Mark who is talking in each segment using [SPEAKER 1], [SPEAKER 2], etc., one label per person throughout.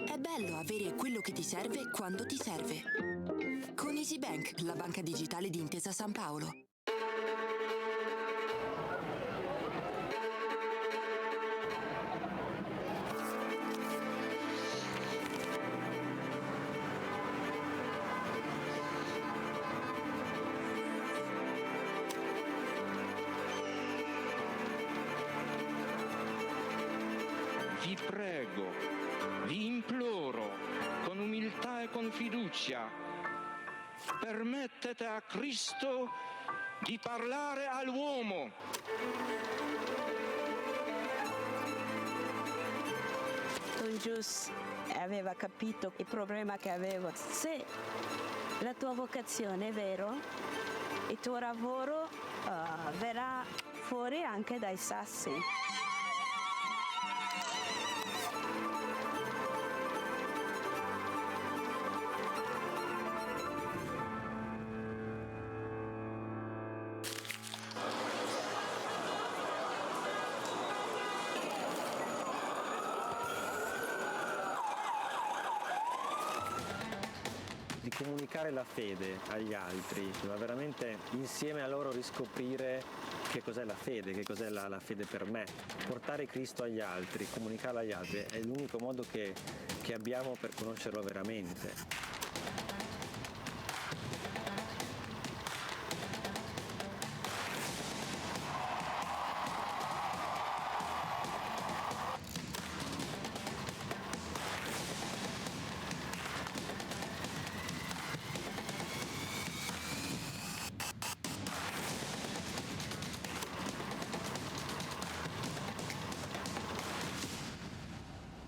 [SPEAKER 1] È bello avere quello che ti serve quando ti serve. Con EasyBank, la banca digitale di Intesa Sanpaolo.
[SPEAKER 2] Vi prego, vi imploro, con umiltà e con fiducia, permettete a Cristo di parlare all'uomo.
[SPEAKER 3] Don Gius aveva capito il problema che avevo. Se la tua vocazione è vero, il tuo lavoro verrà fuori anche dai sassi.
[SPEAKER 4] Di comunicare la fede agli altri, ma veramente insieme a loro riscoprire che cos'è la fede, che cos'è la fede per me. Portare Cristo agli altri, comunicarlo agli altri è l'unico modo che abbiamo per conoscerlo veramente.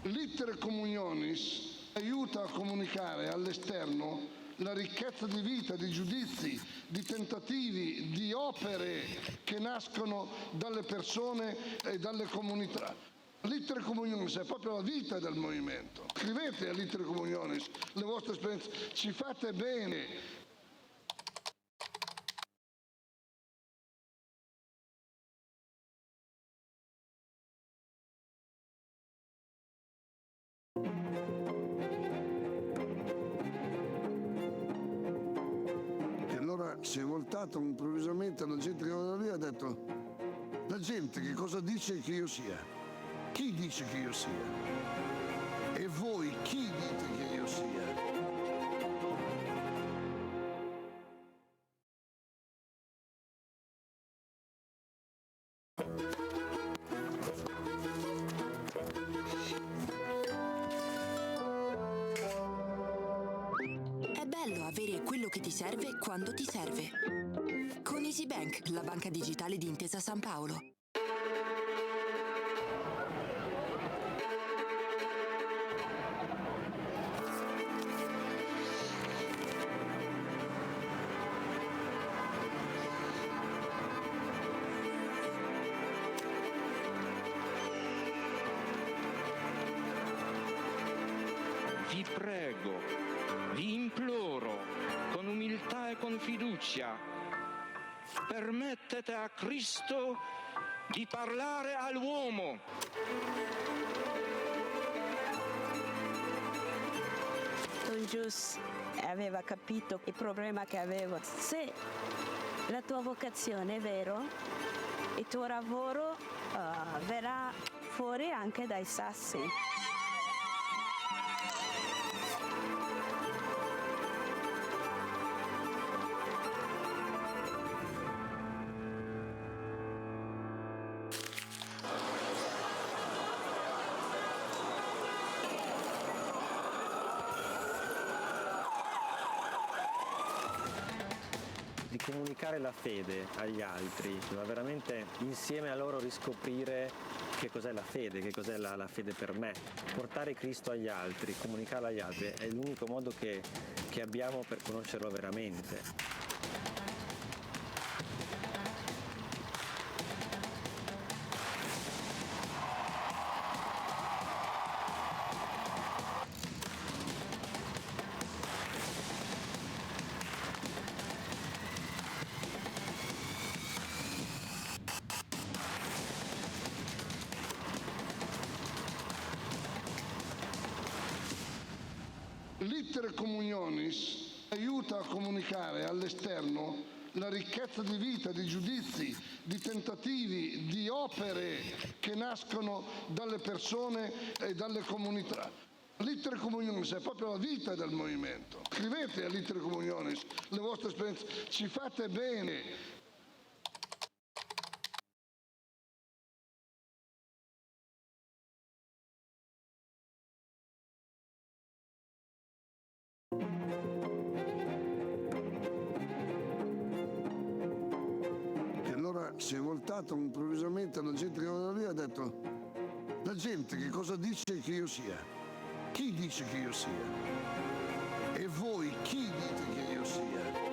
[SPEAKER 5] L'iter communionis aiuta a comunicare all'esterno la ricchezza di vita, di giudizi, di tentativi, di opere che nascono dalle persone e dalle comunità. L'iter communionis è proprio la vita del movimento. Scrivete all'iter communionis le vostre esperienze, ci fate bene. Si è voltato improvvisamente alla gente che era lì e ha detto: la gente che cosa dice che io sia? Chi dice che io sia? E voi chi dite che io sia?
[SPEAKER 1] È bello avere quello che ti serve quando ti serve. Con EasyBank, la banca digitale di Intesa Sanpaolo.
[SPEAKER 2] Vi prego, vi imploro, con umiltà e con fiducia, permettete a Cristo di parlare all'uomo.
[SPEAKER 3] Don Gius aveva capito il problema che avevo. Se la tua vocazione è vero, il tuo lavoro verrà fuori anche dai sassi.
[SPEAKER 4] Di comunicare la fede agli altri, ma veramente insieme a loro riscoprire che cos'è la fede, che cos'è la fede per me. Portare Cristo agli altri, comunicarlo agli altri è l'unico modo che abbiamo per conoscerlo veramente.
[SPEAKER 5] L'iter communionis aiuta a comunicare all'esterno la ricchezza di vita, di giudizi, di tentativi, di opere che nascono dalle persone e dalle comunità. L'iter communionis è proprio la vita del movimento. Scrivete all'iter communionis le vostre esperienze, ci fate bene. E allora si è voltato improvvisamente alla gente che era lì e ha detto: la gente che cosa dice che io sia? Chi dice che io sia? E voi chi dite che io sia?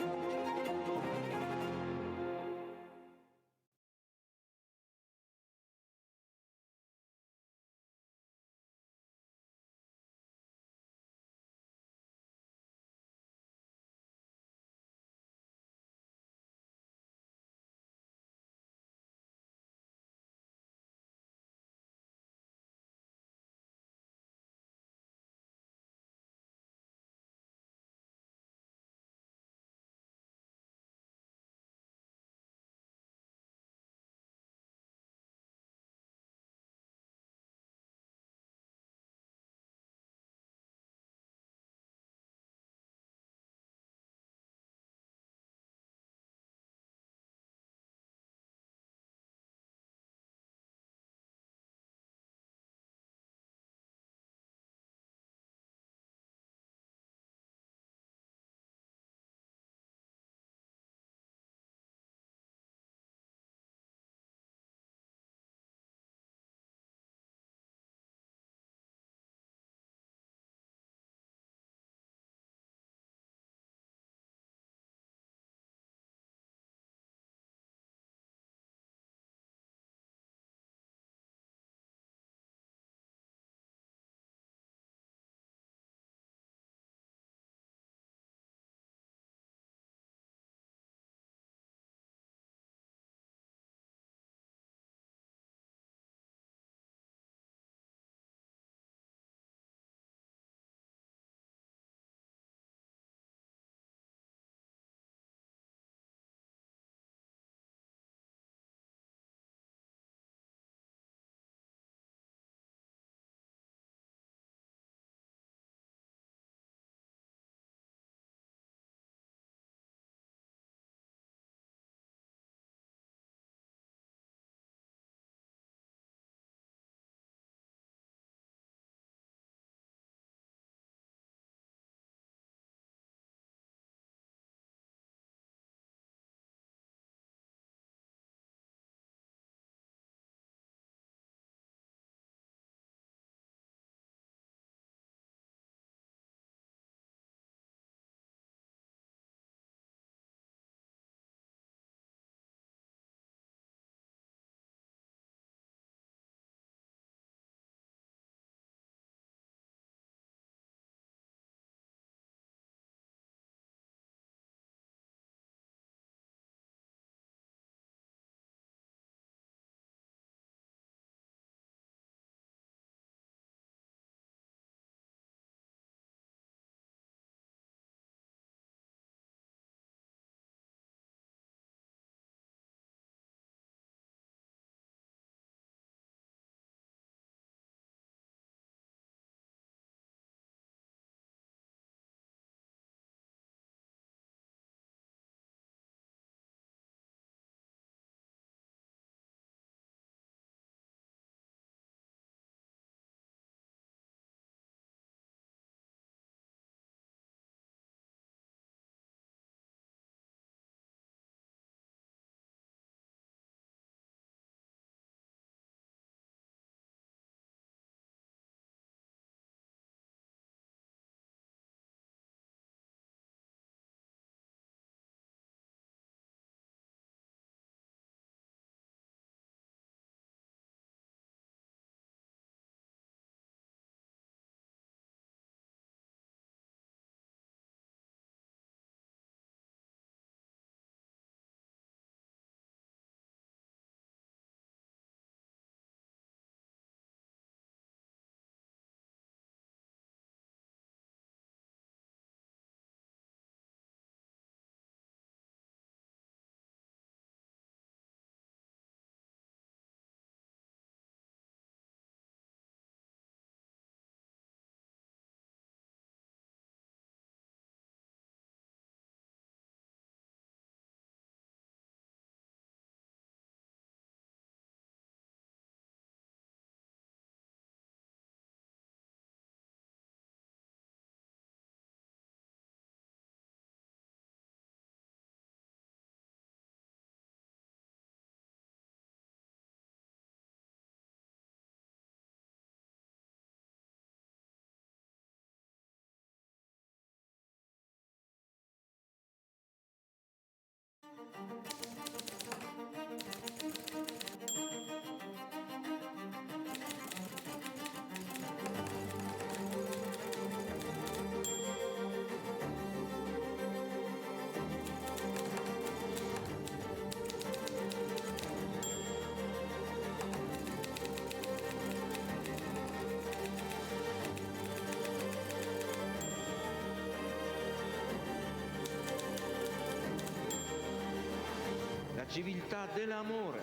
[SPEAKER 2] civiltà dell'amore.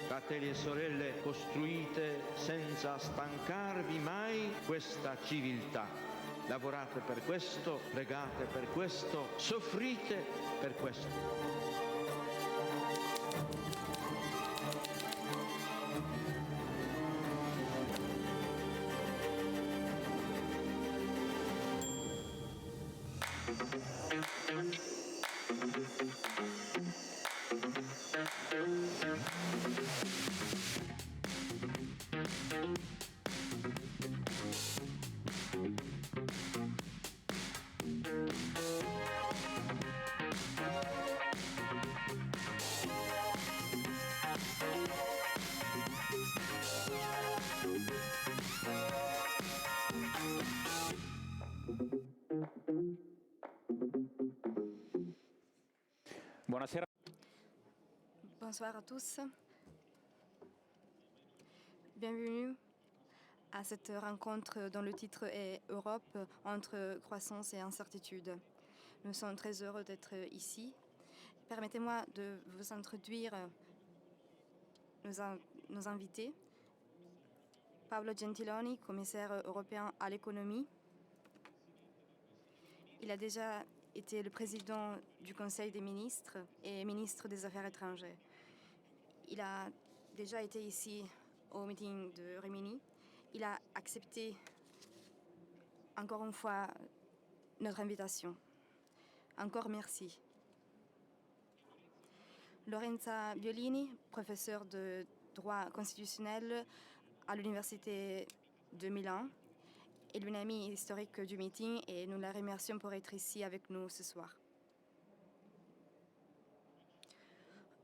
[SPEAKER 2] Fratelli e sorelle, costruite senza stancarvi mai questa civiltà. Lavorate per questo, pregate per questo, soffrite per questo.
[SPEAKER 6] Buonasera.
[SPEAKER 7] Bonsoir à tous. Bienvenue à cette rencontre dont le titre est Europe entre croissance et incertitude. Nous sommes très heureux d'être ici. Permettez-moi de vous introduire nos invités. Paolo Gentiloni, commissaire européen à l'économie. Il a déjà été le président du Conseil des ministres et ministre des Affaires étrangères. Il a déjà été ici au meeting de Rimini. Il a accepté encore une fois notre invitation. Encore merci. Lorenza Violini, professeure de droit constitutionnel à l'Université de Milan, est l'une amie historique du meeting et nous la remercions pour être ici avec nous ce soir.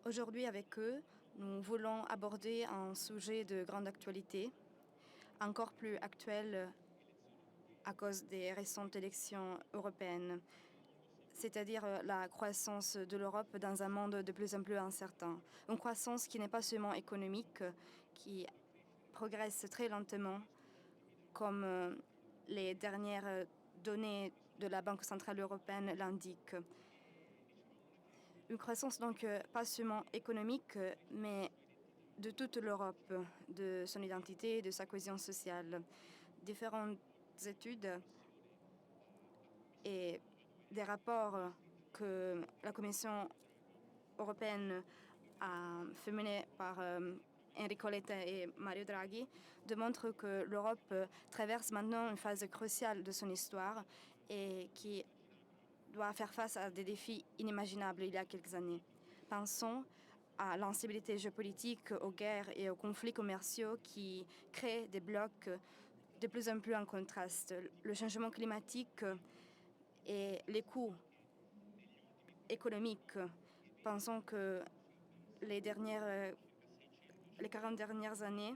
[SPEAKER 7] Aujourd'hui, avec eux, nous voulons aborder un sujet de grande actualité, encore plus actuel à cause des récentes élections européennes, c'est-à-dire la croissance de l'Europe dans un monde de plus en plus incertain. Une croissance qui n'est pas seulement économique, qui progresse très lentement, comme les dernières données de la Banque centrale européenne l'indiquent. Une croissance donc pas seulement économique, mais de toute l'Europe, de son identité, de sa cohésion sociale. Différentes études et des rapports que la Commission européenne a fait mener par Enrico Letta et Mario Draghi démontrent que l'Europe traverse maintenant une phase cruciale de son histoire et qui doit faire face à des défis inimaginables il y a quelques années. Pensons à l'instabilité géopolitique, aux guerres et aux conflits commerciaux qui créent des blocs de plus en plus en contraste. Le changement climatique et les coûts économiques. Pensons que les 40 dernières années,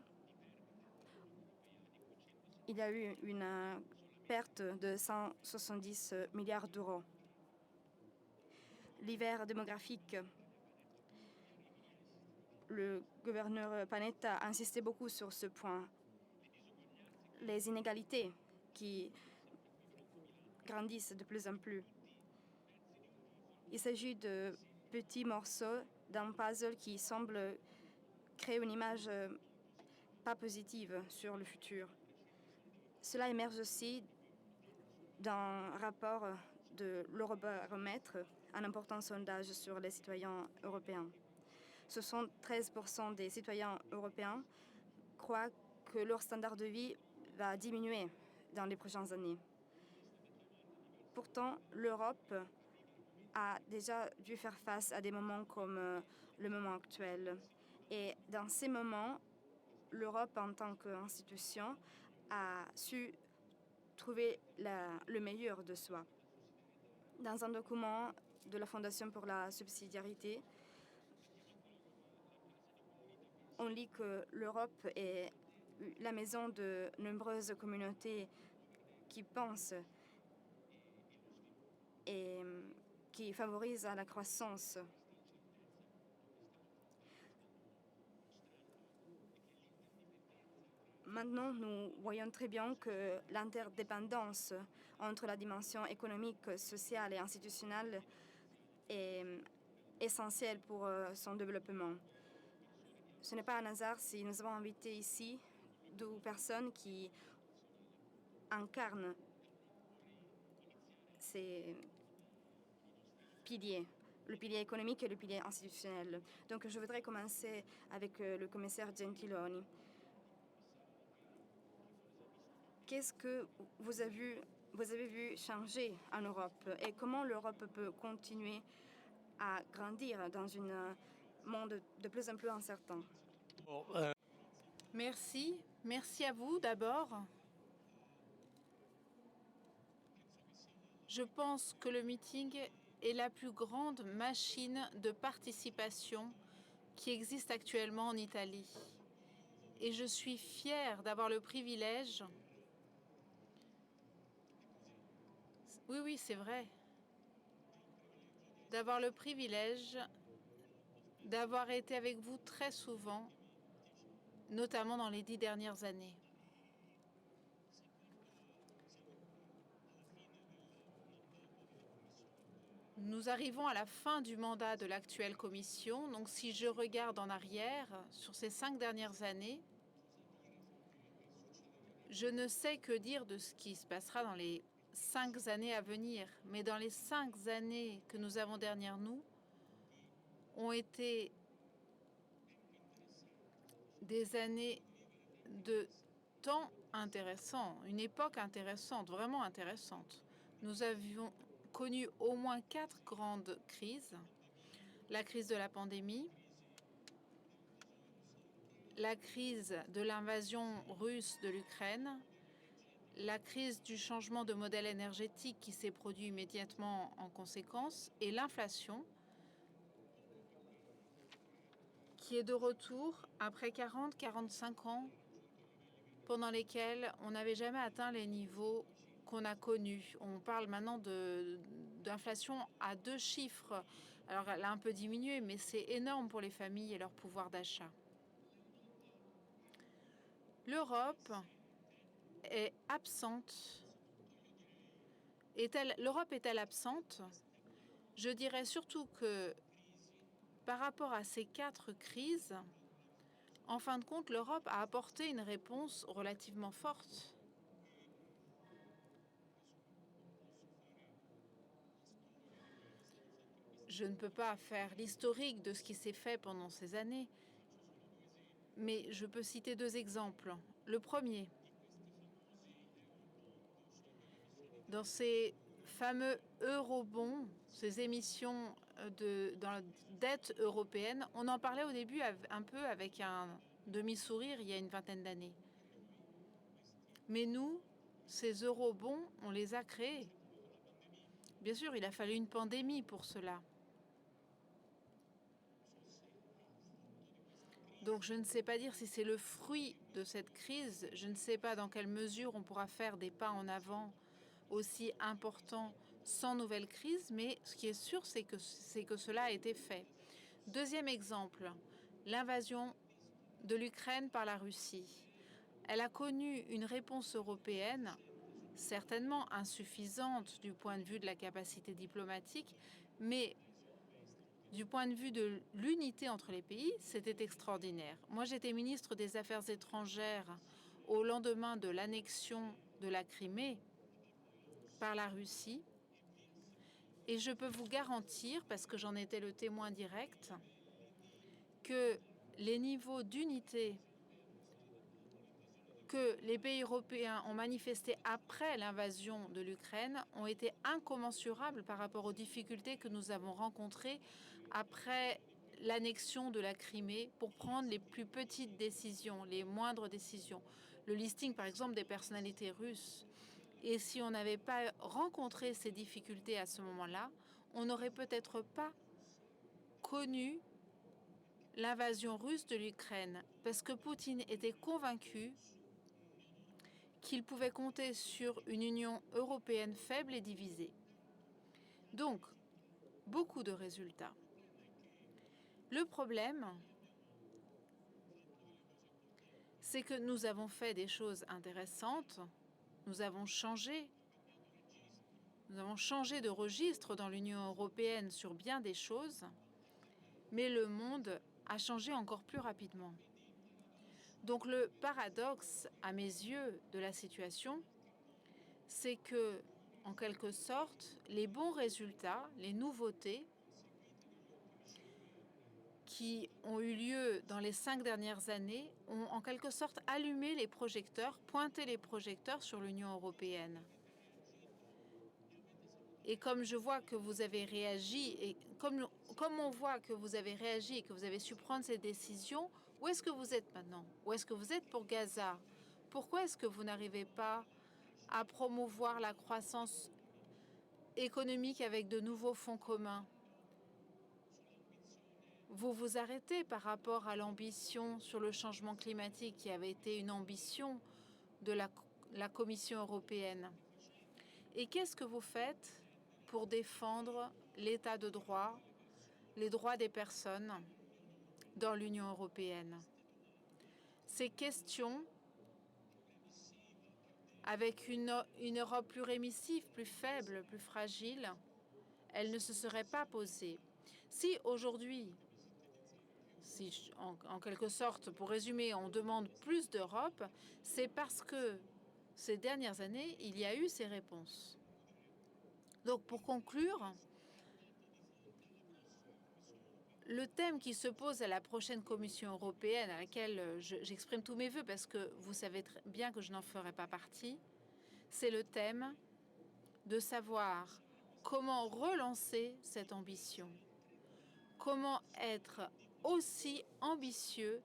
[SPEAKER 7] il y a eu une perte de 170 milliards d'euros. L'hiver démographique, le gouverneur Panetta a insisté beaucoup sur ce point. Les inégalités qui grandissent de plus en plus. Il s'agit de petits morceaux d'un puzzle qui semble créer une image pas positive sur le futur. Cela émerge aussi d'un rapport de l'Eurobaromètre, un important sondage sur les citoyens européens. 73% des citoyens européens croient que leur standard de vie va diminuer dans les prochaines années. Pourtant, l'Europe a déjà dû faire face à des moments comme le moment actuel. Et dans ces moments, l'Europe, en tant qu'institution, a su trouver le meilleur de soi. Dans un document de la Fondation pour la subsidiarité, on lit que l'Europe est la maison de nombreuses communautés qui pensent et qui favorisent la croissance. Maintenant, nous voyons très bien que l'interdépendance entre la dimension économique, sociale et institutionnelle est essentiel pour son développement. Ce n'est pas un hasard si nous avons invité ici 2 personnes qui incarnent ces piliers, le pilier économique et le pilier institutionnel. Donc je voudrais commencer avec le commissaire Gentiloni. Qu'est-ce que vous avez vu changer en Europe et comment l'Europe peut continuer à grandir dans un monde de plus en plus incertain?
[SPEAKER 6] Merci. Merci à vous d'abord. Je pense que le meeting est la plus grande machine de participation qui existe actuellement en Italie. Et je suis fière d'avoir le privilège... Oui, c'est vrai. D'avoir le privilège d'avoir été avec vous très souvent, notamment dans les 10 dernières années. Nous arrivons à la fin du mandat de l'actuelle commission, donc si je regarde en arrière, sur ces 5 dernières années, je ne sais que dire de ce qui se passera dans les 5 années à venir, mais dans les 5 années que nous avons derrière nous, ont été des années de temps intéressant, une époque intéressante, vraiment intéressante. Nous avions connu au moins 4 grandes crises. La crise de la pandémie, la crise de l'invasion russe de l'Ukraine, la crise du changement de modèle énergétique qui s'est produit immédiatement en conséquence, et l'inflation qui est de retour après 40-45 ans pendant lesquels on n'avait jamais atteint les niveaux qu'on a connus. On parle maintenant d'inflation à 2 chiffres. Alors elle a un peu diminué, mais c'est énorme pour les familles et leur pouvoir d'achat. L'Europe est absente. L'Europe est-elle absente? Je dirais surtout que par rapport à ces 4 crises, en fin de compte, l'Europe a apporté une réponse relativement forte. Je ne peux pas faire l'historique de ce qui s'est fait pendant ces années, mais je peux citer 2 exemples. Le premier, dans ces fameux eurobonds, ces émissions dans la dette européenne, on en parlait au début un peu avec un demi-sourire il y a une vingtaine d'années. Mais nous, ces eurobonds, on les a créés. Bien sûr, il a fallu une pandémie pour cela. Donc je ne sais pas dire si c'est le fruit de cette crise, je ne sais pas dans quelle mesure on pourra faire des pas en avant aussi importants sans nouvelle crise, mais ce qui est sûr, c'est que cela a été fait. Deuxième exemple, l'invasion de l'Ukraine par la Russie. Elle a connu une réponse européenne, certainement insuffisante du point de vue de la capacité diplomatique, mais du point de vue de l'unité entre les pays, c'était extraordinaire. Moi, j'étais ministre des Affaires étrangères au lendemain de l'annexion de la Crimée par la Russie. Et je peux vous garantir, parce que j'en étais le témoin direct, que les niveaux d'unité que les pays européens ont manifestés après l'invasion de l'Ukraine ont été incommensurables par rapport aux difficultés que nous avons rencontrées après l'annexion de la Crimée pour prendre les plus petites décisions, les moindres décisions. Le listing, par exemple, des personnalités russes. Et si on n'avait pas rencontré ces difficultés à ce moment-là, on n'aurait peut-être pas connu l'invasion russe de l'Ukraine, parce que Poutine était convaincu qu'il pouvait compter sur une Union européenne faible et divisée. Donc, beaucoup de résultats. Le problème, c'est que nous avons fait des choses intéressantes, nous avons changé de registre dans l'Union européenne sur bien des choses, mais le monde a changé encore plus rapidement. Donc le paradoxe, à mes yeux, de la situation, c'est que, en quelque sorte, les bons résultats, les nouveautés qui ont eu lieu dans les 5 dernières années ont en quelque sorte allumé les projecteurs, pointé les projecteurs sur l'Union européenne. Et comme je vois que vous avez réagi, et comme on voit que vous avez réagi et que vous avez su prendre ces décisions, où est-ce que vous êtes maintenant? Où est-ce que vous êtes pour Gaza? Pourquoi est-ce que vous n'arrivez pas à promouvoir la croissance économique avec de nouveaux fonds communs? Vous vous arrêtez par rapport à l'ambition sur le changement climatique qui avait été une ambition de la Commission européenne. Et qu'est-ce que vous faites pour défendre l'état de droit, les droits des personnes dans l'Union européenne? Ces questions, avec une Europe plus rémissive, plus faible, plus fragile, elles ne se seraient pas posées. Si aujourd'hui, en quelque sorte, pour résumer, on demande plus d'Europe, c'est parce que ces dernières années, il y a eu ces réponses. Donc, pour conclure, le thème qui se pose à la prochaine Commission européenne, à laquelle j'exprime tous mes vœux parce que vous savez très bien que je n'en ferai pas partie, c'est le thème de savoir comment relancer cette ambition, comment être aussi ambitieux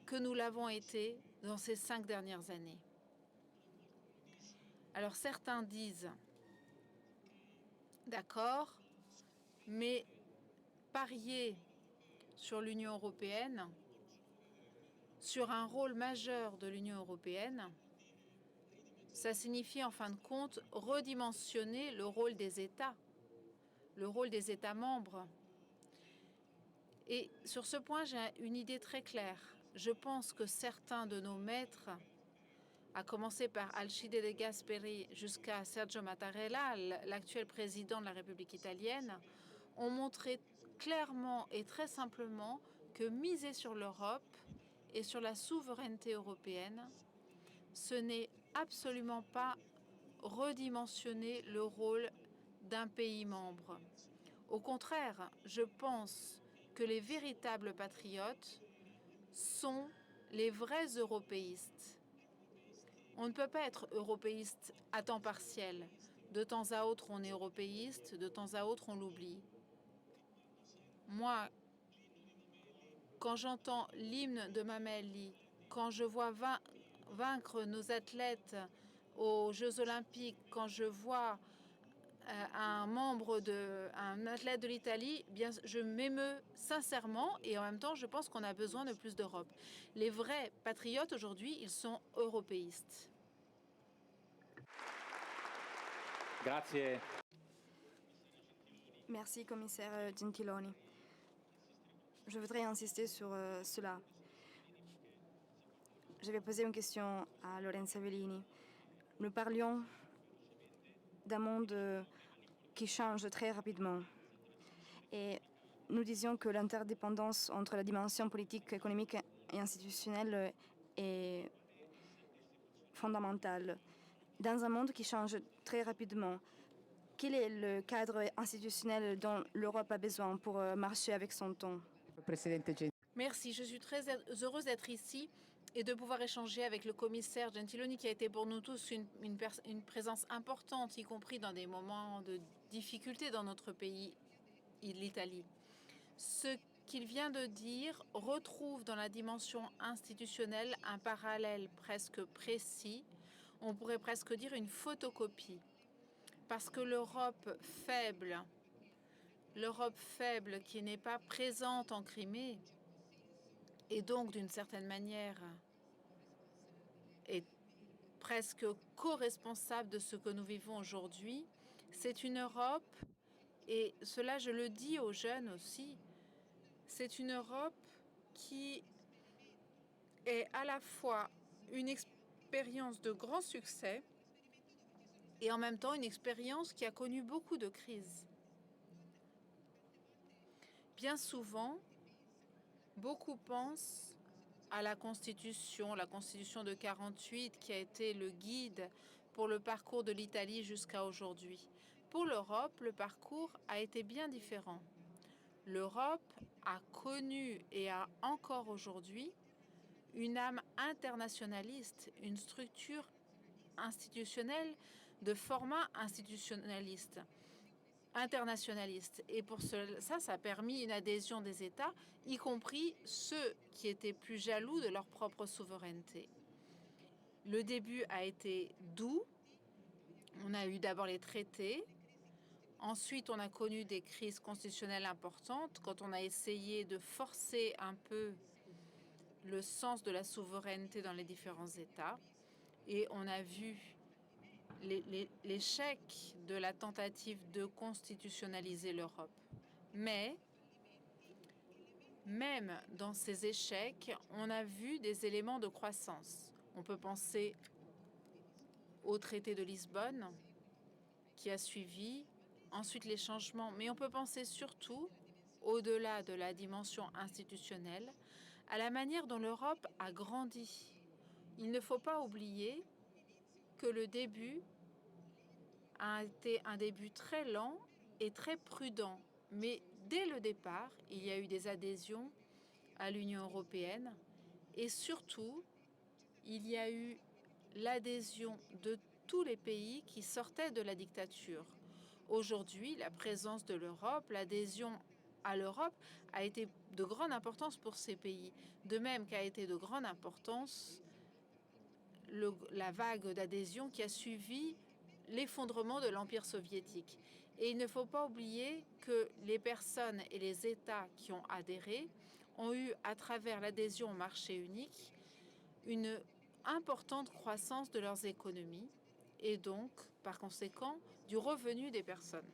[SPEAKER 6] que nous l'avons été dans ces 5 dernières années. Alors certains disent, d'accord, mais parier sur l'Union européenne, sur un rôle majeur de l'Union européenne, ça signifie en fin de compte redimensionner le rôle des États membres. Et sur ce point, j'ai une idée très claire. Je pense que certains de nos maîtres, à commencer par Alcide De Gasperi jusqu'à Sergio Mattarella, l'actuel président de la République italienne, ont montré clairement et très simplement que miser sur l'Europe et sur la souveraineté européenne, ce n'est absolument pas redimensionner le rôle d'un pays membre. Au contraire, je pense que les véritables patriotes sont les vrais européistes. On ne peut pas être européiste à temps partiel. De temps à autre, on est européiste, de temps à autre, on l'oublie. Moi, quand j'entends l'hymne de Mameli, quand je vois vaincre nos athlètes aux Jeux Olympiques, quand je vois un athlète de l'Italie, bien, je m'émeus sincèrement et en même temps, je pense qu'on a besoin de plus d'Europe. Les vrais patriotes aujourd'hui, ils sont européistes.
[SPEAKER 8] Grazie.
[SPEAKER 7] Merci, commissaire Gentiloni. Je voudrais insister sur cela. Je vais poser une question à Lorenzo Avellini. Nous parlions d'un monde qui change très rapidement. Et nous disions que l'interdépendance entre la dimension politique, économique et institutionnelle est fondamentale. Dans un monde qui change très rapidement, quel est le cadre institutionnel dont l'Europe a besoin pour marcher avec son temps?
[SPEAKER 6] Merci, je suis très heureuse d'être ici et de pouvoir échanger avec le commissaire Gentiloni qui a été pour nous tous une présence importante, y compris dans des moments de difficulté dans notre pays, l'Italie. Ce qu'il vient de dire retrouve dans la dimension institutionnelle un parallèle presque précis, on pourrait presque dire une photocopie. Parce que l'Europe faible qui n'est pas présente en Crimée, et donc d'une certaine manière est presque co-responsable de ce que nous vivons aujourd'hui, c'est une Europe, et cela je le dis aux jeunes aussi, c'est une Europe qui est à la fois une expérience de grand succès et en même temps une expérience qui a connu beaucoup de crises. Bien souvent, beaucoup pensent à la Constitution de 48 qui a été le guide pour le parcours de l'Italie jusqu'à aujourd'hui. Pour l'Europe, le parcours a été bien différent. L'Europe a connu et a encore aujourd'hui une âme internationaliste, une structure institutionnelle de format internationaliste. Et pour ça, ça a permis une adhésion des États, y compris ceux qui étaient plus jaloux de leur propre souveraineté. Le début a été doux. On a eu d'abord les traités. Ensuite, on a connu des crises constitutionnelles importantes quand on a essayé de forcer un peu le sens de la souveraineté dans les différents États. Et on a vu l'échec de la tentative de constitutionnaliser l'Europe. Mais même dans ces échecs, on a vu des éléments de croissance. On peut penser au traité de Lisbonne qui a suivi, ensuite les changements, mais on peut penser surtout, au-delà de la dimension institutionnelle, à la manière dont l'Europe a grandi. Il ne faut pas oublier que le début a été un début très lent et très prudent. Mais dès le départ, il y a eu des adhésions à l'Union européenne et surtout, il y a eu l'adhésion de tous les pays qui sortaient de la dictature. Aujourd'hui, la présence de l'Europe, l'adhésion à l'Europe a été de grande importance pour ces pays, de même qu'a été de grande importance la vague d'adhésion qui a suivi l'effondrement de l'Empire soviétique. Et il ne faut pas oublier que les personnes et les États qui ont adhéré ont eu, à travers l'adhésion au marché unique, une importante croissance de leurs économies et donc, par conséquent, du revenu des personnes.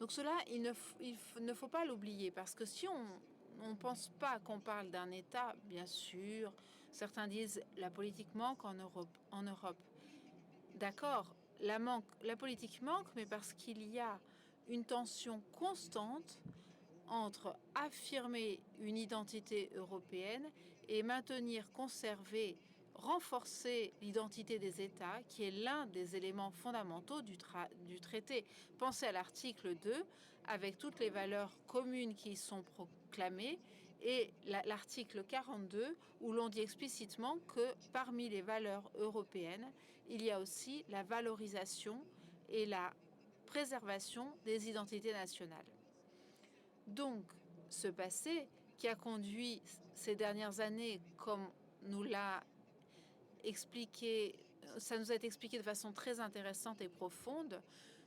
[SPEAKER 6] Donc cela, il ne faut pas l'oublier, parce que si on ne pense pas qu'on parle d'un État, bien sûr, certains disent la politique manque en Europe. D'accord, la politique manque, mais parce qu'il y a une tension constante entre affirmer une identité européenne et maintenir, conserver, renforcer l'identité des États, qui est l'un des éléments fondamentaux du traité. Pensez à l'article 2, avec toutes les valeurs communes qui y sont proclamées, et l'article 42, où l'on dit explicitement que parmi les valeurs européennes, il y a aussi la valorisation et la préservation des identités nationales. Donc, ce passé qui a conduit ces dernières années, comme nous l'a expliqué, ça nous a été expliqué de façon très intéressante et profonde,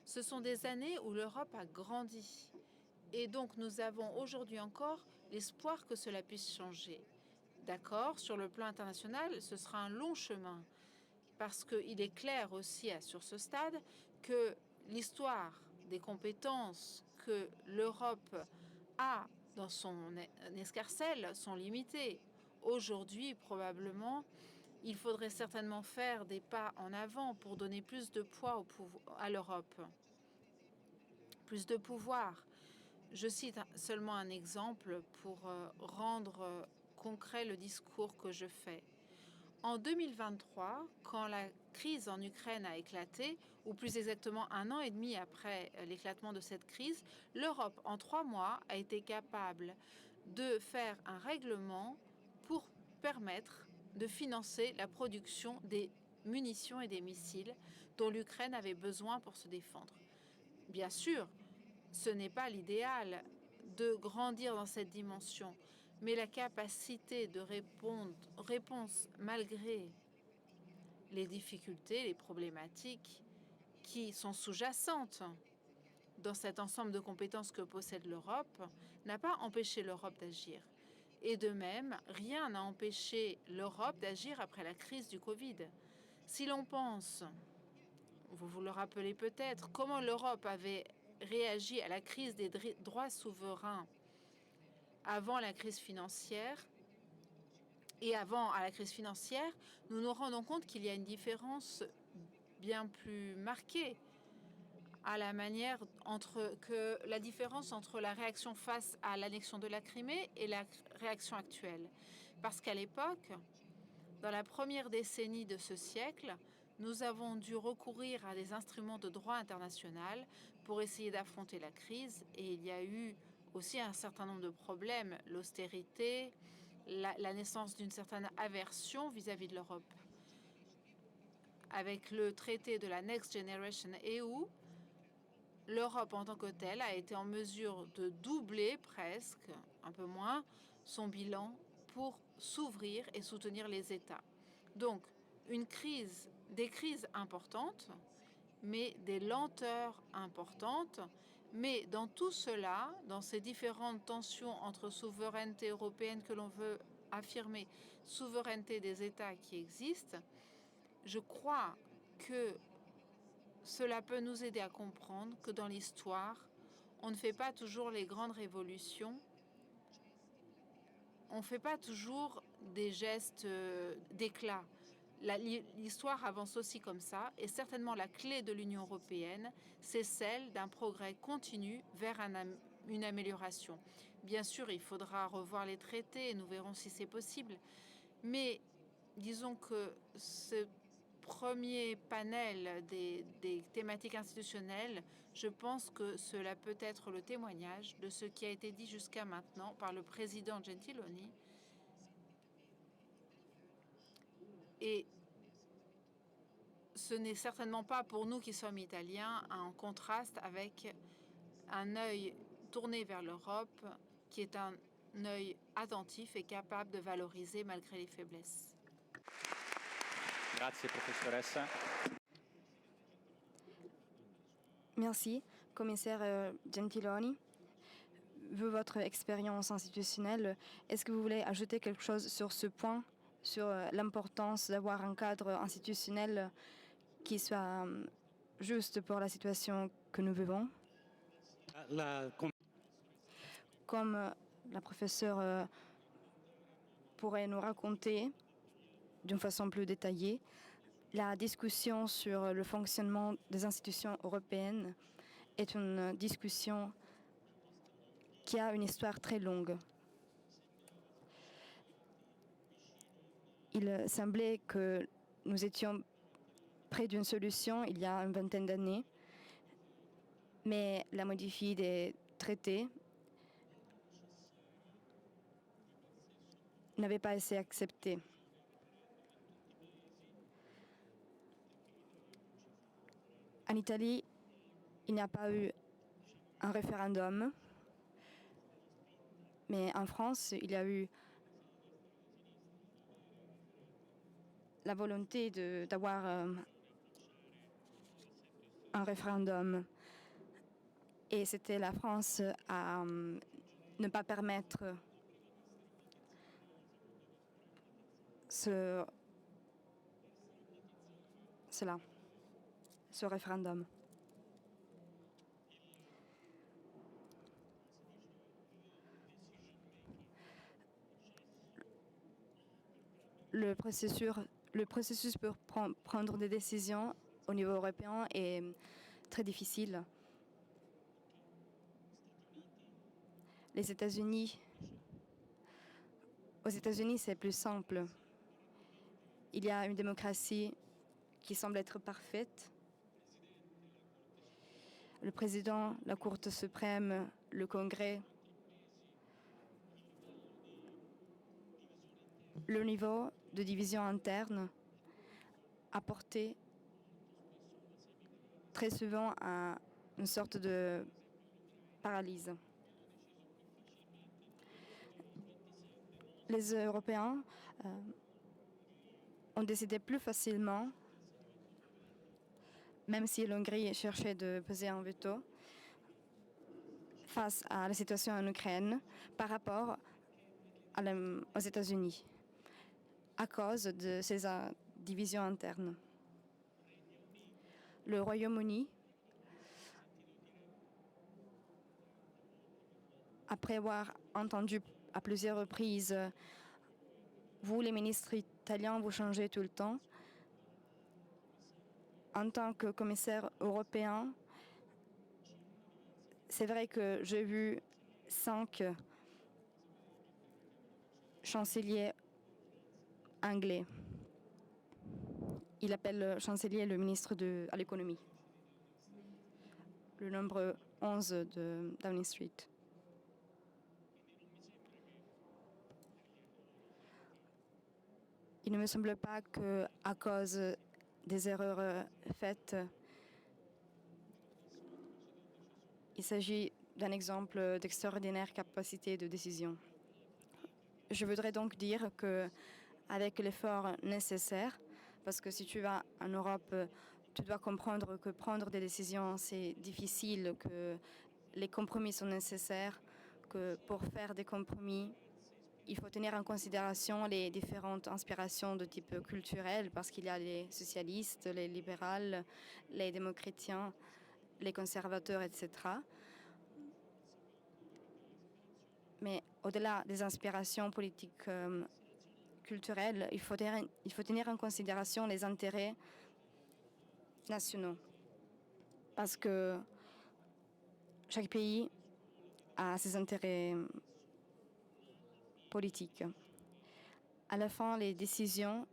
[SPEAKER 6] ce sont des années où l'Europe a grandi. Et donc, nous avons aujourd'hui encore l'espoir que cela puisse changer. D'accord, sur le plan international, ce sera un long chemin, parce qu'il est clair aussi sur ce stade que l'histoire des compétences que l'Europe a dans son escarcelle sont limitées. Aujourd'hui, probablement, il faudrait certainement faire des pas en avant pour donner plus de poids à l'Europe, plus de pouvoir. Je cite seulement un exemple pour rendre concret le discours que je fais. En 2023, quand la crise en Ukraine a éclaté, ou plus exactement 1 an et demi après l'éclatement de cette crise, l'Europe, en 3 mois, a été capable de faire un règlement pour permettre de financer la production des munitions et des missiles dont l'Ukraine avait besoin pour se défendre. Bien sûr, ce n'est pas l'idéal de grandir dans cette dimension, mais la capacité de réponse malgré les difficultés, les problématiques qui sont sous-jacentes dans cet ensemble de compétences que possède l'Europe n'a pas empêché l'Europe d'agir. Et de même, rien n'a empêché l'Europe d'agir après la crise du Covid. Si l'on pense, vous vous le rappelez peut-être, comment l'Europe avait réagi à la crise des droits souverains avant la crise financière, et avant à la crise financière, nous nous rendons compte qu'il y a une différence bien plus marquée à la manière la différence entre la réaction face à l'annexion de la Crimée et la réaction actuelle. Parce qu'à l'époque, dans la première décennie de ce siècle, nous avons dû recourir à des instruments de droit international pour essayer d'affronter la crise, et il y a eu aussi un certain nombre de problèmes, l'austérité, la naissance d'une certaine aversion vis-à-vis de l'Europe. Avec le traité de la Next Generation EU, l'Europe en tant que telle a été en mesure de doubler presque, un peu moins, son bilan pour s'ouvrir et soutenir les États. Donc, des crises importantes, mais des lenteurs importantes. Mais dans tout cela, dans ces différentes tensions entre souveraineté européenne que l'on veut affirmer, souveraineté des États qui existent, je crois que cela peut nous aider à comprendre que dans l'histoire, on ne fait pas toujours les grandes révolutions, on ne fait pas toujours des gestes d'éclat. L'histoire avance aussi comme ça, et certainement la clé de l'Union européenne, c'est celle d'un progrès continu vers une amélioration. Bien sûr, il faudra revoir les traités, et nous verrons si c'est possible, mais disons que ce premier panel des thématiques institutionnelles, je pense que cela peut être le témoignage de ce qui a été dit jusqu'à maintenant par le président Gentiloni. Et ce n'est certainement pas pour nous qui sommes italiens en contraste avec un œil tourné vers l'Europe qui est un œil attentif et capable de valoriser malgré les faiblesses.
[SPEAKER 8] Grazie professoressa.
[SPEAKER 7] Merci, commissaire Gentiloni. Vu votre expérience institutionnelle, est-ce que vous voulez ajouter quelque chose sur ce point, sur l'importance d'avoir un cadre institutionnel qui soit juste pour la situation que nous vivons? Comme la professeure pourrait nous raconter d'une façon plus détaillée, la discussion sur le fonctionnement des institutions européennes est une discussion qui a une histoire très longue. Il semblait que nous étions près d'une solution il y a une vingtaine d'années, mais la modifie des traités n'avait pas été acceptée. En Italie, il n'y a pas eu un référendum, mais en France, il y a eu la volonté d'avoir un référendum. Et c'était la France à ne pas permettre ce référendum. Le processus pour prendre des décisions au niveau européen est très difficile. Aux États-Unis, c'est plus simple. Il y a une démocratie qui semble être parfaite. Le président, la Cour suprême, le Congrès, le niveau de division interne a porté très souvent à une sorte de paralysie. Les Européens ont décidé plus facilement, même si l'Hongrie cherchait de poser un veto face à la situation en Ukraine par rapport aux États-Unis, à cause de ces divisions internes. Le Royaume-Uni, après avoir entendu à plusieurs reprises « Vous, les ministres italiens, vous changez tout le temps », en tant que commissaire européen, C'est vrai que j'ai vu 5 chanceliers anglais. Il appelle le chancelier le ministre à l'économie. Le nombre 11 de Downing Street. Il ne me semble pas qu'à cause des erreurs faites, il s'agit d'un exemple d'extraordinaire capacité de décision. Je voudrais donc dire qu'avec l'effort nécessaire, parce que si tu vas en Europe, tu dois comprendre que prendre des décisions, c'est difficile, que les compromis sont nécessaires, que pour faire des compromis, il faut tenir en considération les différentes inspirations de type culturel, parce qu'il y a les socialistes, les libéraux, les démocratiens, les conservateurs, etc. Mais au-delà des inspirations politiques culturelles, il faut tenir en considération les intérêts nationaux. Parce que chaque pays a ses intérêts politiques. À la fin, les décisions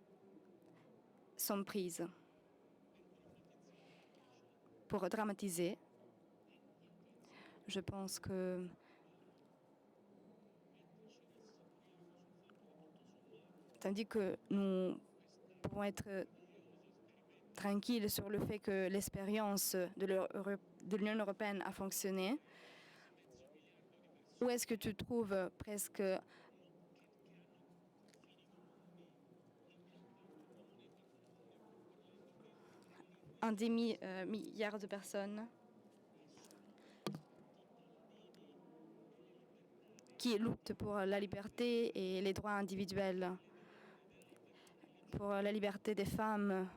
[SPEAKER 7] sont prises. Pour dramatiser, je pense que tandis que nous pouvons être tranquilles sur le fait que l'expérience de l'Union européenne a fonctionné, où est-ce que tu trouves presque un demi-milliard de personnes qui luttent pour la liberté et les droits individuels, pour la liberté des femmes.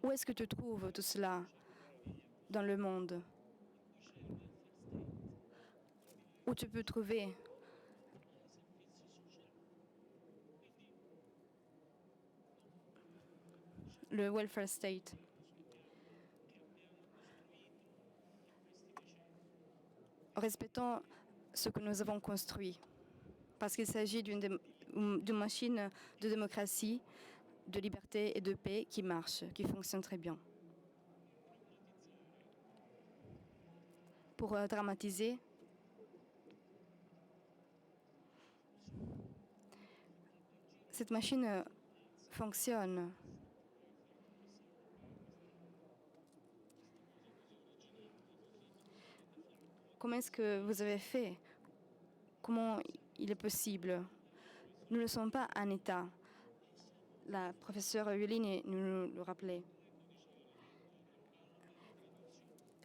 [SPEAKER 7] Où est-ce que tu trouves tout cela dans le monde? Où tu peux trouver le welfare state? Respectons ce que nous avons construit, parce qu'il s'agit d'une machine de démocratie, de liberté et de paix qui marche, qui fonctionne très bien. Pour dramatiser, cette machine fonctionne. Comment est-ce que vous avez fait? Comment il est possible? Nous ne sommes pas un État. La professeure Violini nous le rappelait.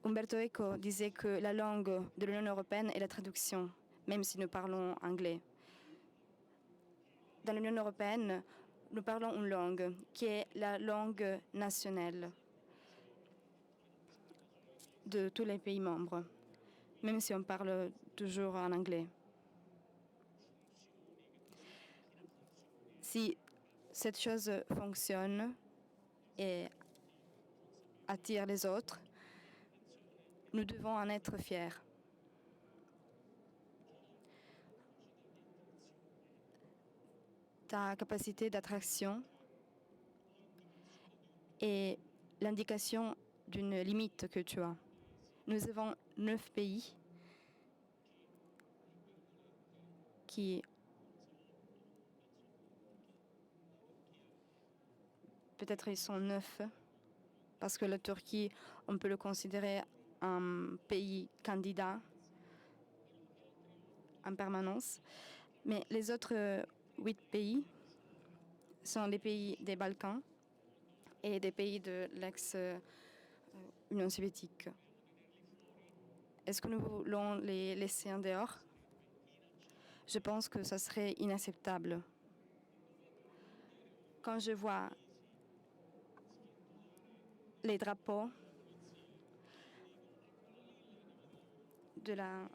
[SPEAKER 7] Umberto Eco disait que la langue de l'Union européenne est la traduction, même si nous parlons anglais. Dans l'Union européenne, nous parlons une langue qui est la langue nationale de tous les pays membres, même si on parle toujours en anglais. Si cette chose fonctionne et attire les autres, nous devons en être fiers. Ta capacité d'attraction est l'indication d'une limite que tu as. Nous avons 9 pays qui peut-être ils sont 9 parce que la Turquie, on peut le considérer un pays candidat en permanence. Mais les autres 8 pays sont les pays des Balkans et des pays de l'ex-Union soviétique. Est-ce que nous voulons les laisser en dehors? Je pense que ça serait inacceptable. Quand je vois les drapeaux de la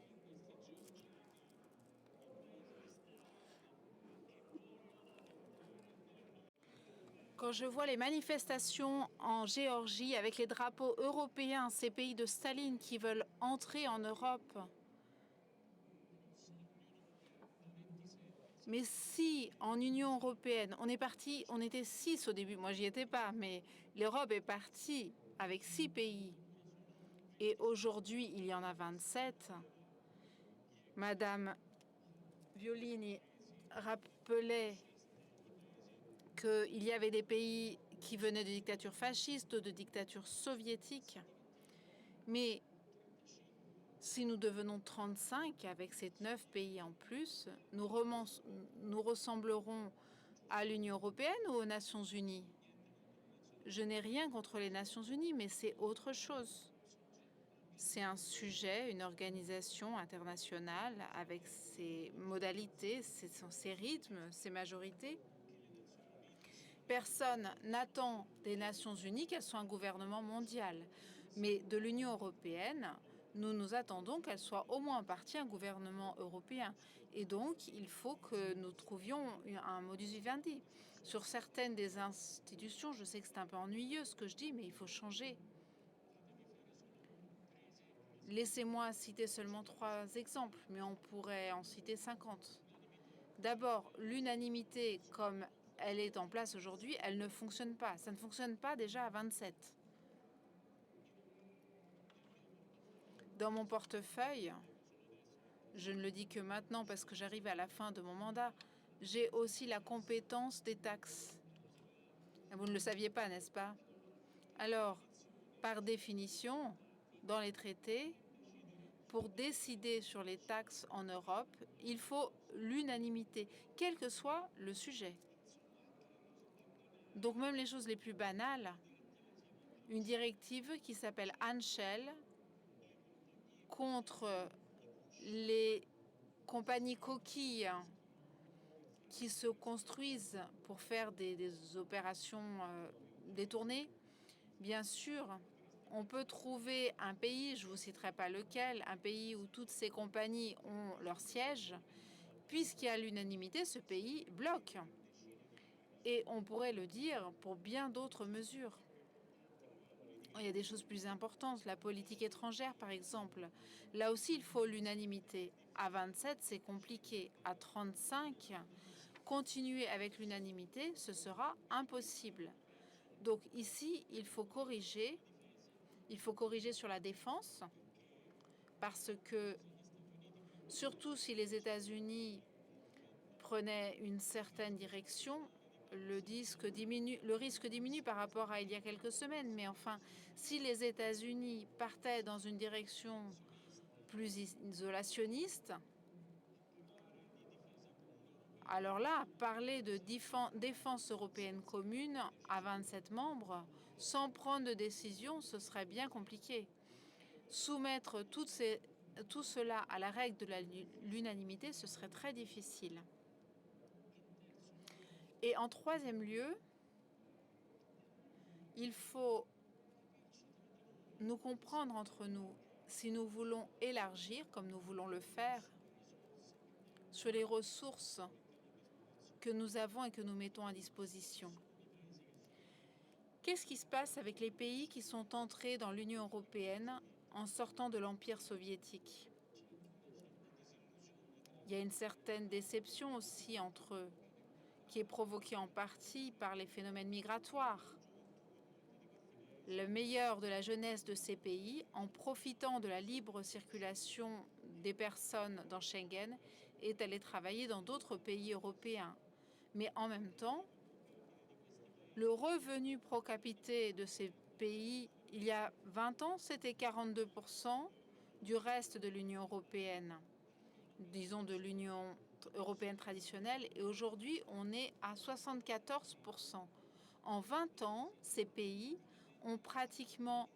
[SPEAKER 6] Quand je vois les manifestations en Géorgie avec les drapeaux européens, ces pays de Staline qui veulent entrer en Europe, mais si en Union européenne, on était 6 au début, moi j'y étais pas, mais l'Europe est partie avec 6 pays, et aujourd'hui il y en a 27, Madame Violini rappelait qu'il y avait des pays qui venaient de dictatures fascistes ou de dictatures soviétiques. Mais si nous devenons 35 avec ces 9 pays en plus, nous ressemblerons à l'Union européenne ou aux Nations unies? Je n'ai rien contre les Nations unies, mais c'est autre chose. C'est un sujet, une organisation internationale avec ses modalités, ses rythmes, ses majorités. Personne n'attend des Nations unies qu'elles soient un gouvernement mondial. Mais de l'Union européenne, nous nous attendons qu'elle soit au moins en partie un gouvernement européen. Et donc, il faut que nous trouvions un modus vivendi. Sur certaines des institutions, je sais que c'est un peu ennuyeux ce que je dis, mais il faut changer. Laissez-moi citer seulement 3 exemples, mais on pourrait en citer 50. D'abord, l'unanimité comme elle est en place aujourd'hui, elle ne fonctionne pas. Ça ne fonctionne pas déjà à 27. Dans mon portefeuille, je ne le dis que maintenant parce que j'arrive à la fin de mon mandat, j'ai aussi la compétence des taxes. Vous ne le saviez pas, n'est-ce pas? Alors, par définition, dans les traités, pour décider sur les taxes en Europe, il faut l'unanimité, quel que soit le sujet. Donc même les choses les plus banales, une directive qui s'appelle Anshel contre les compagnies coquilles qui se construisent pour faire des opérations détournées. Bien sûr, on peut trouver un pays, je ne vous citerai pas lequel, un pays où toutes ces compagnies ont leur siège. Puisqu'il y a l'unanimité, ce pays bloque. Et on pourrait le dire pour bien d'autres mesures. Il y a des choses plus importantes, la politique étrangère par exemple. Là aussi, il faut l'unanimité. À 27, c'est compliqué. À 35, continuer avec l'unanimité, ce sera impossible. Donc ici, il faut corriger. Il faut corriger sur la défense, parce que, surtout si les États-Unis prenaient une certaine direction, le risque diminue par rapport à il y a quelques semaines. Mais enfin, si les États-Unis partaient dans une direction plus isolationniste, alors là, parler de défense européenne commune à 27 membres, sans prendre de décision, ce serait bien compliqué. Soumettre tout cela à la règle de l'unanimité, ce serait très difficile. Et en troisième lieu, il faut nous comprendre entre nous si nous voulons élargir, comme nous voulons le faire, sur les ressources que nous avons et que nous mettons à disposition. Qu'est-ce qui se passe avec les pays qui sont entrés dans l'Union européenne en sortant de l'Empire soviétique? Il y a une certaine déception aussi entre eux, qui est provoquée en partie par les phénomènes migratoires. Le meilleur de la jeunesse de ces pays, en profitant de la libre circulation des personnes dans Schengen, est allé travailler dans d'autres pays européens. Mais en même temps, le revenu pro capite de ces pays, il y a 20 ans, c'était 42% du reste de l'Union européenne, disons de l'Union européenne traditionnelle, et aujourd'hui, on est à 74%. En 20 ans, ces pays ont pratiquement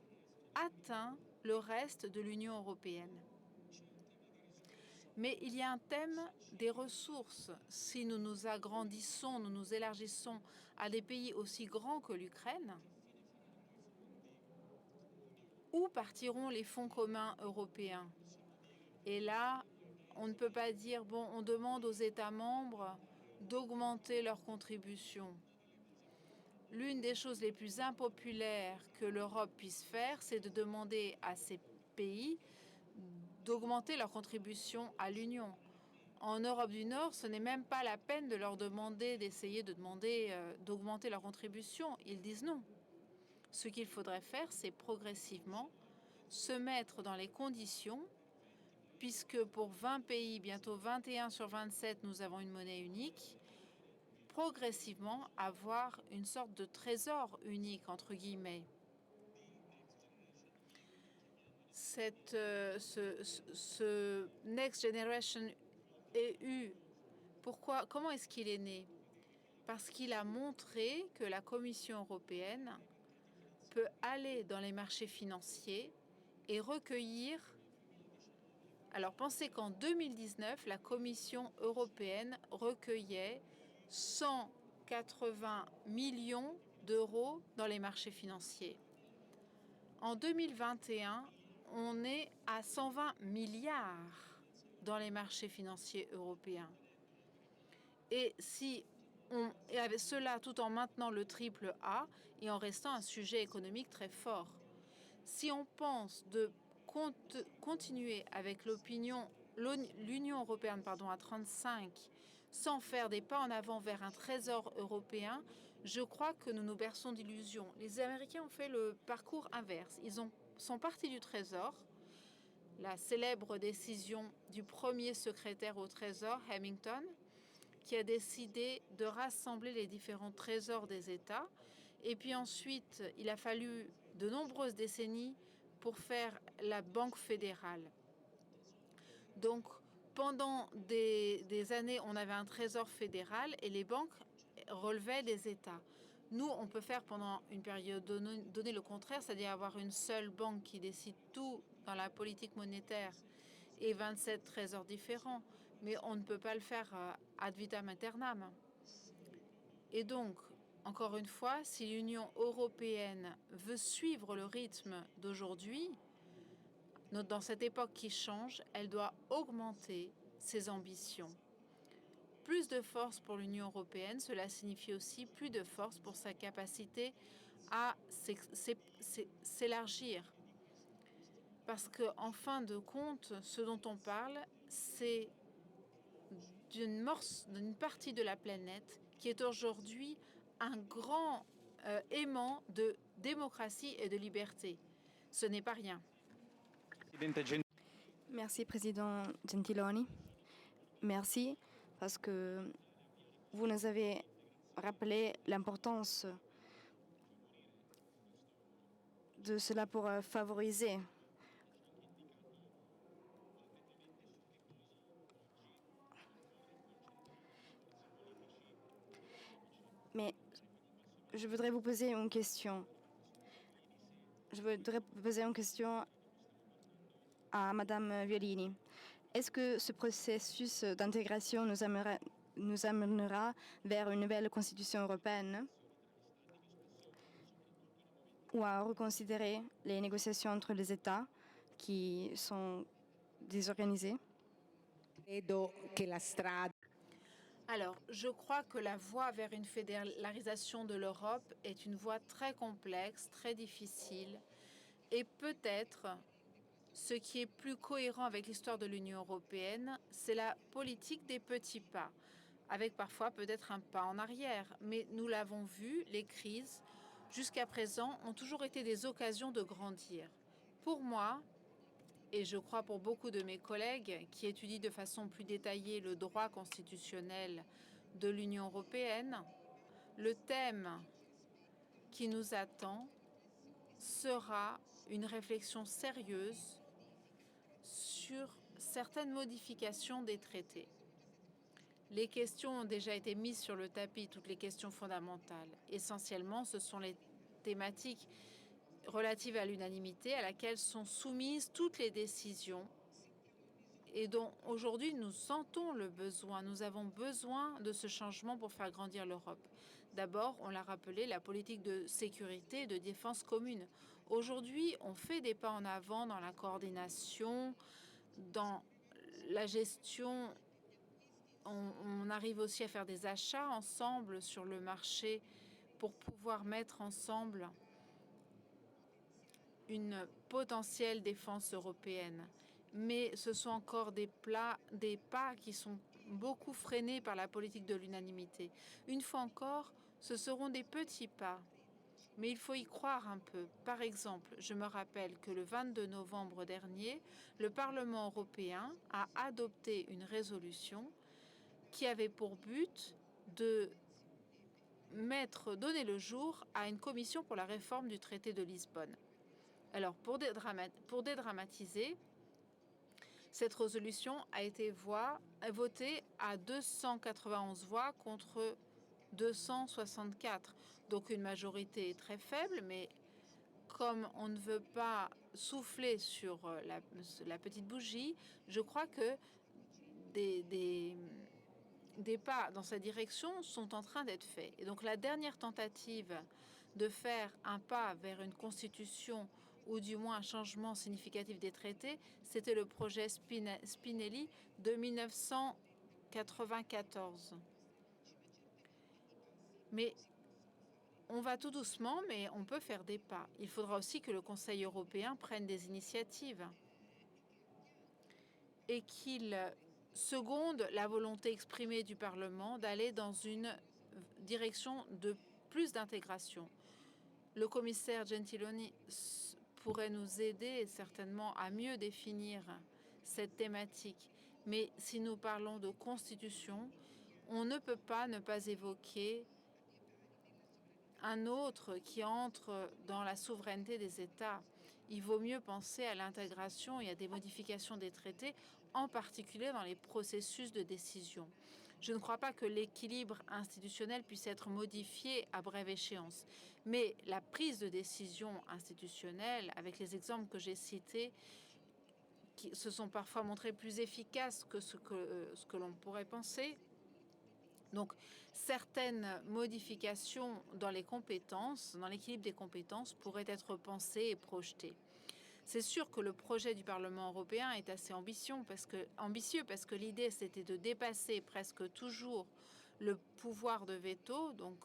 [SPEAKER 6] atteint le reste de l'Union européenne. Mais il y a un thème des ressources. Si nous nous agrandissons, nous nous élargissons à des pays aussi grands que l'Ukraine, où partiront les fonds communs européens? Et là, on ne peut pas dire, bon, on demande aux États membres d'augmenter leurs contributions. l'une des choses les plus impopulaires que l'Europe puisse faire, c'est de demander à ces pays d'augmenter leur contribution à l'Union. En Europe du Nord, ce n'est même pas la peine de leur demander d'essayer d'augmenter leur contribution. Ils disent non. Ce qu'il faudrait faire, c'est progressivement se mettre dans les conditions, puisque pour 20 pays, bientôt 21 sur 27, nous avons une monnaie unique, progressivement avoir une sorte de trésor unique, entre guillemets. Ce Next Generation EU, comment est-ce qu'il est né? Parce qu'il a montré que la Commission européenne peut aller dans les marchés financiers et recueillir. Alors pensez qu'en 2019, la Commission européenne recueillait 180 millions d'euros dans les marchés financiers. En 2021, on est à 120 milliards dans les marchés financiers européens. Et avec cela, tout en maintenant le triple A et en restant un sujet économique très fort. Si on pense de continuer avec l'Union européenne à 35, sans faire des pas en avant vers un trésor européen, je crois que nous nous berçons d'illusions. Les Américains ont fait le parcours inverse. Ils sont partis du trésor. La célèbre décision du premier secrétaire au Trésor, Hamilton, qui a décidé de rassembler les différents trésors des États. Et puis ensuite, il a fallu de nombreuses décennies pour faire la Banque fédérale. Donc, pendant des années, on avait un trésor fédéral et les banques relevaient des États. Nous, on peut faire pendant une période donnée le contraire, c'est-à-dire avoir une seule banque qui décide tout dans la politique monétaire et 27 trésors différents. Mais on ne peut pas le faire ad vitam aeternam. Et donc, encore une fois, si l'Union européenne veut suivre le rythme d'aujourd'hui, dans cette époque qui change, elle doit augmenter ses ambitions. Plus de force pour l'Union européenne, cela signifie aussi plus de force pour sa capacité à s'élargir. Parce qu'en fin de compte, ce dont on parle, c'est d'une partie de la planète qui est aujourd'hui un grand aimant de démocratie et de liberté. Ce n'est pas rien.
[SPEAKER 7] Merci, Président Gentiloni. Merci parce que vous nous avez rappelé l'importance de cela pour favoriser mais je voudrais vous poser une question. Je voudrais poser une question à Madame Violini. Est-ce que ce processus d'intégration nous amènera vers une nouvelle constitution européenne ou à reconsidérer les négociations entre les États qui sont désorganisées?
[SPEAKER 6] Alors, je crois que la voie vers une fédéralisation de l'Europe est une voie très complexe, très difficile, et peut-être ce qui est plus cohérent avec l'histoire de l'Union européenne, c'est la politique des petits pas, avec parfois peut-être un pas en arrière. Mais nous l'avons vu, les crises, jusqu'à présent, ont toujours été des occasions de grandir. Pour moi, et je crois pour beaucoup de mes collègues qui étudient de façon plus détaillée le droit constitutionnel de l'Union européenne, le thème qui nous attend sera une réflexion sérieuse sur certaines modifications des traités. Les questions ont déjà été mises sur le tapis, toutes les questions fondamentales. Essentiellement, ce sont les thématiques relatives à l'unanimité à laquelle sont soumises toutes les décisions et dont aujourd'hui nous sentons le besoin. Nous avons besoin de ce changement pour faire grandir l'Europe. D'abord, on l'a rappelé, la politique de sécurité et de défense commune. Aujourd'hui, on fait des pas en avant dans la coordination, dans la gestion. On arrive aussi à faire des achats ensemble sur le marché pour pouvoir mettre ensemble une potentielle défense européenne. Mais ce sont encore des pas qui sont beaucoup freinés par la politique de l'unanimité. Une fois encore, ce seront des petits pas, mais il faut y croire un peu. Par exemple, je me rappelle que le 22 novembre dernier, le Parlement européen a adopté une résolution qui avait pour but de donner le jour à une commission pour la réforme du traité de Lisbonne. Alors, pour dédramatiser, cette résolution a été votée à 291 voix contre 264. Donc une majorité très faible, mais comme on ne veut pas souffler sur la petite bougie, je crois que des pas dans sa direction sont en train d'être faits. Et donc la dernière tentative de faire un pas vers une constitution ou du moins un changement significatif des traités, c'était le projet Spinelli de 1994. Mais on va tout doucement, mais on peut faire des pas. Il faudra aussi que le Conseil européen prenne des initiatives et qu'il seconde la volonté exprimée du Parlement d'aller dans une direction de plus d'intégration. Le commissaire Gentiloni pourrait nous aider certainement à mieux définir cette thématique. Mais si nous parlons de constitution, on ne peut pas ne pas évoquer un autre qui entre dans la souveraineté des États. Il vaut mieux penser à l'intégration et à des modifications des traités, en particulier dans les processus de décision. Je ne crois pas que l'équilibre institutionnel puisse être modifié à brève échéance. Mais la prise de décision institutionnelle, avec les exemples que j'ai cités, qui se sont parfois montrés plus efficaces que ce que l'on pourrait penser. Donc, certaines modifications dans les compétences, dans l'équilibre des compétences, pourraient être pensées et projetées. C'est sûr que le projet du Parlement européen est assez ambitieux parce que l'idée, c'était de dépasser presque toujours le pouvoir de veto, donc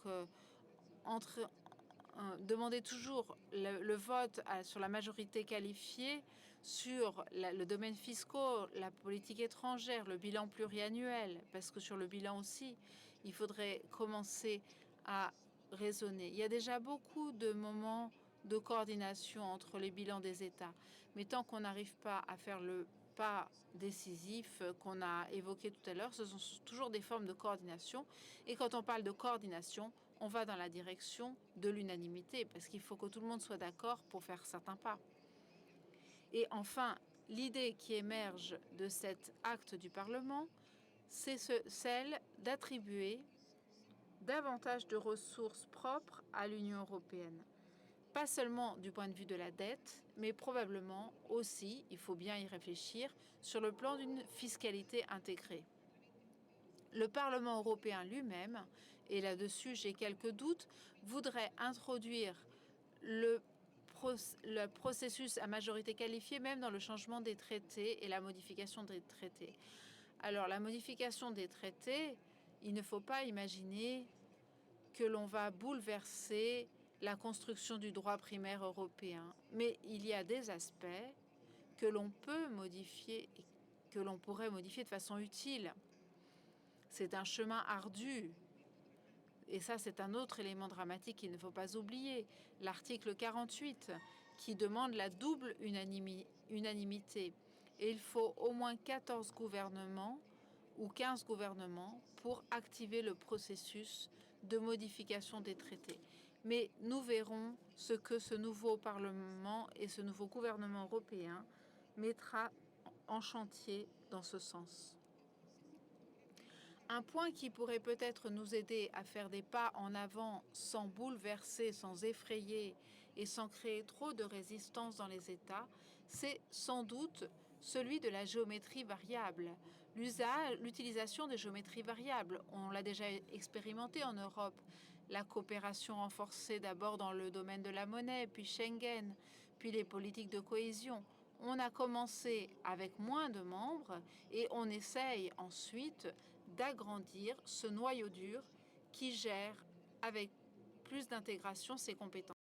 [SPEAKER 6] demander toujours le vote sur la majorité qualifiée sur le domaine fiscal, la politique étrangère, le bilan pluriannuel, parce que sur le bilan aussi, il faudrait commencer à raisonner. Il y a déjà beaucoup de moments de coordination entre les bilans des États, mais tant qu'on n'arrive pas à faire le pas décisif qu'on a évoqué tout à l'heure, ce sont toujours des formes de coordination. Et quand on parle de coordination, on va dans la direction de l'unanimité, parce qu'il faut que tout le monde soit d'accord pour faire certains pas. Et enfin, l'idée qui émerge de cet acte du Parlement, c'est celle d'attribuer davantage de ressources propres à l'Union européenne. Pas seulement du point de vue de la dette, mais probablement aussi, il faut bien y réfléchir, sur le plan d'une fiscalité intégrée. Le Parlement européen lui-même, et là-dessus j'ai quelques doutes, voudrait introduire le processus à majorité qualifiée même dans le changement des traités et la modification des traités. Alors la modification des traités, il ne faut pas imaginer que l'on va bouleverser la construction du droit primaire européen, mais il y a des aspects que l'on peut modifier et que l'on pourrait modifier de façon utile. C'est un chemin ardu. Et ça, c'est un autre élément dramatique qu'il ne faut pas oublier. L'article 48 qui demande la double unanimité. Et il faut au moins 14 gouvernements ou 15 gouvernements pour activer le processus de modification des traités. Mais nous verrons ce que ce nouveau Parlement et ce nouveau gouvernement européen mettra en chantier dans ce sens. Un point qui pourrait peut-être nous aider à faire des pas en avant sans bouleverser, sans effrayer et sans créer trop de résistance dans les États, c'est sans doute celui de la géométrie variable. L'utilisation des géométries variables, on l'a déjà expérimenté en Europe. La coopération renforcée d'abord dans le domaine de la monnaie, puis Schengen, puis les politiques de cohésion. On a commencé avec moins de membres et on essaye ensuite d'agrandir ce noyau dur qui gère avec plus d'intégration, ces compétences.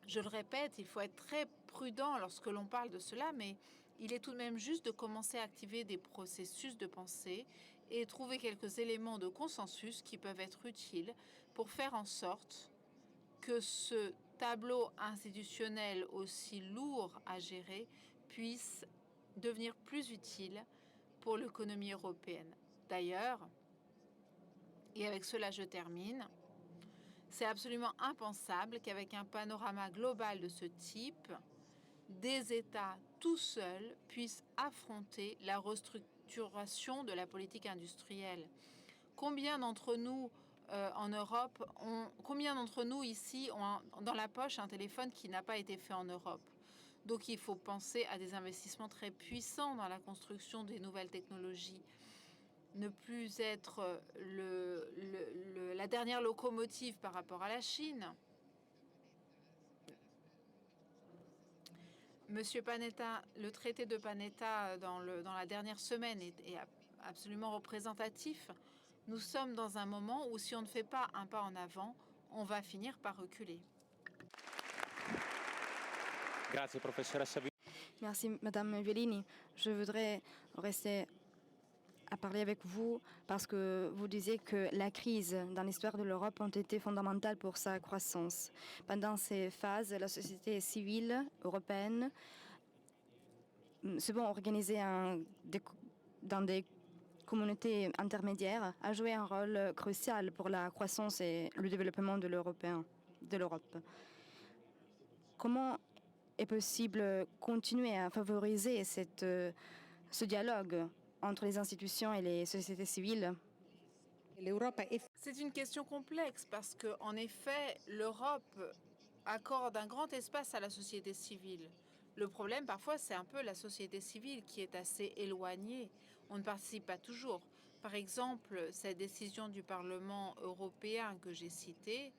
[SPEAKER 6] Je le répète, il faut être très prudent lorsque l'on parle de cela, mais il est tout de même juste de commencer à activer des processus de pensée et trouver quelques éléments de consensus qui peuvent être utiles pour faire en sorte que ce tableau institutionnel aussi lourd à gérer puisse devenir plus utile pour l'économie européenne. D'ailleurs, et avec cela je termine, c'est absolument impensable qu'avec un panorama global de ce type, des États tout seuls puissent affronter la restructuration de la politique industrielle. Combien d'entre nous en Europe, combien d'entre nous ici ont dans la poche un téléphone qui n'a pas été fait en Europe? Donc il faut penser à des investissements très puissants dans la construction des nouvelles technologies. Ne plus être la dernière locomotive par rapport à la Chine. Monsieur Panetta, le traité de Panetta dans la dernière semaine est absolument représentatif. Nous sommes dans un moment où si on ne fait pas un pas en avant, on va finir par reculer.
[SPEAKER 8] Grazie, professoressa.
[SPEAKER 7] Merci, Madame Violini. Je voudrais rester à parler avec vous parce que vous disiez que la crise dans l'histoire de l'Europe ont été fondamentales pour sa croissance. Pendant ces phases, la société civile européenne, souvent organisée dans des communautés intermédiaires, a joué un rôle crucial pour la croissance et le développement de l'Europe. Comment est possible continuer à favoriser ce dialogue entre les institutions et les sociétés civiles?
[SPEAKER 6] C'est une question complexe parce que, en effet, l'Europe accorde un grand espace à la société civile. Le problème, parfois, c'est un peu la société civile qui est assez éloignée. On ne participe pas toujours. Par exemple, cette décision du Parlement européen que j'ai citée,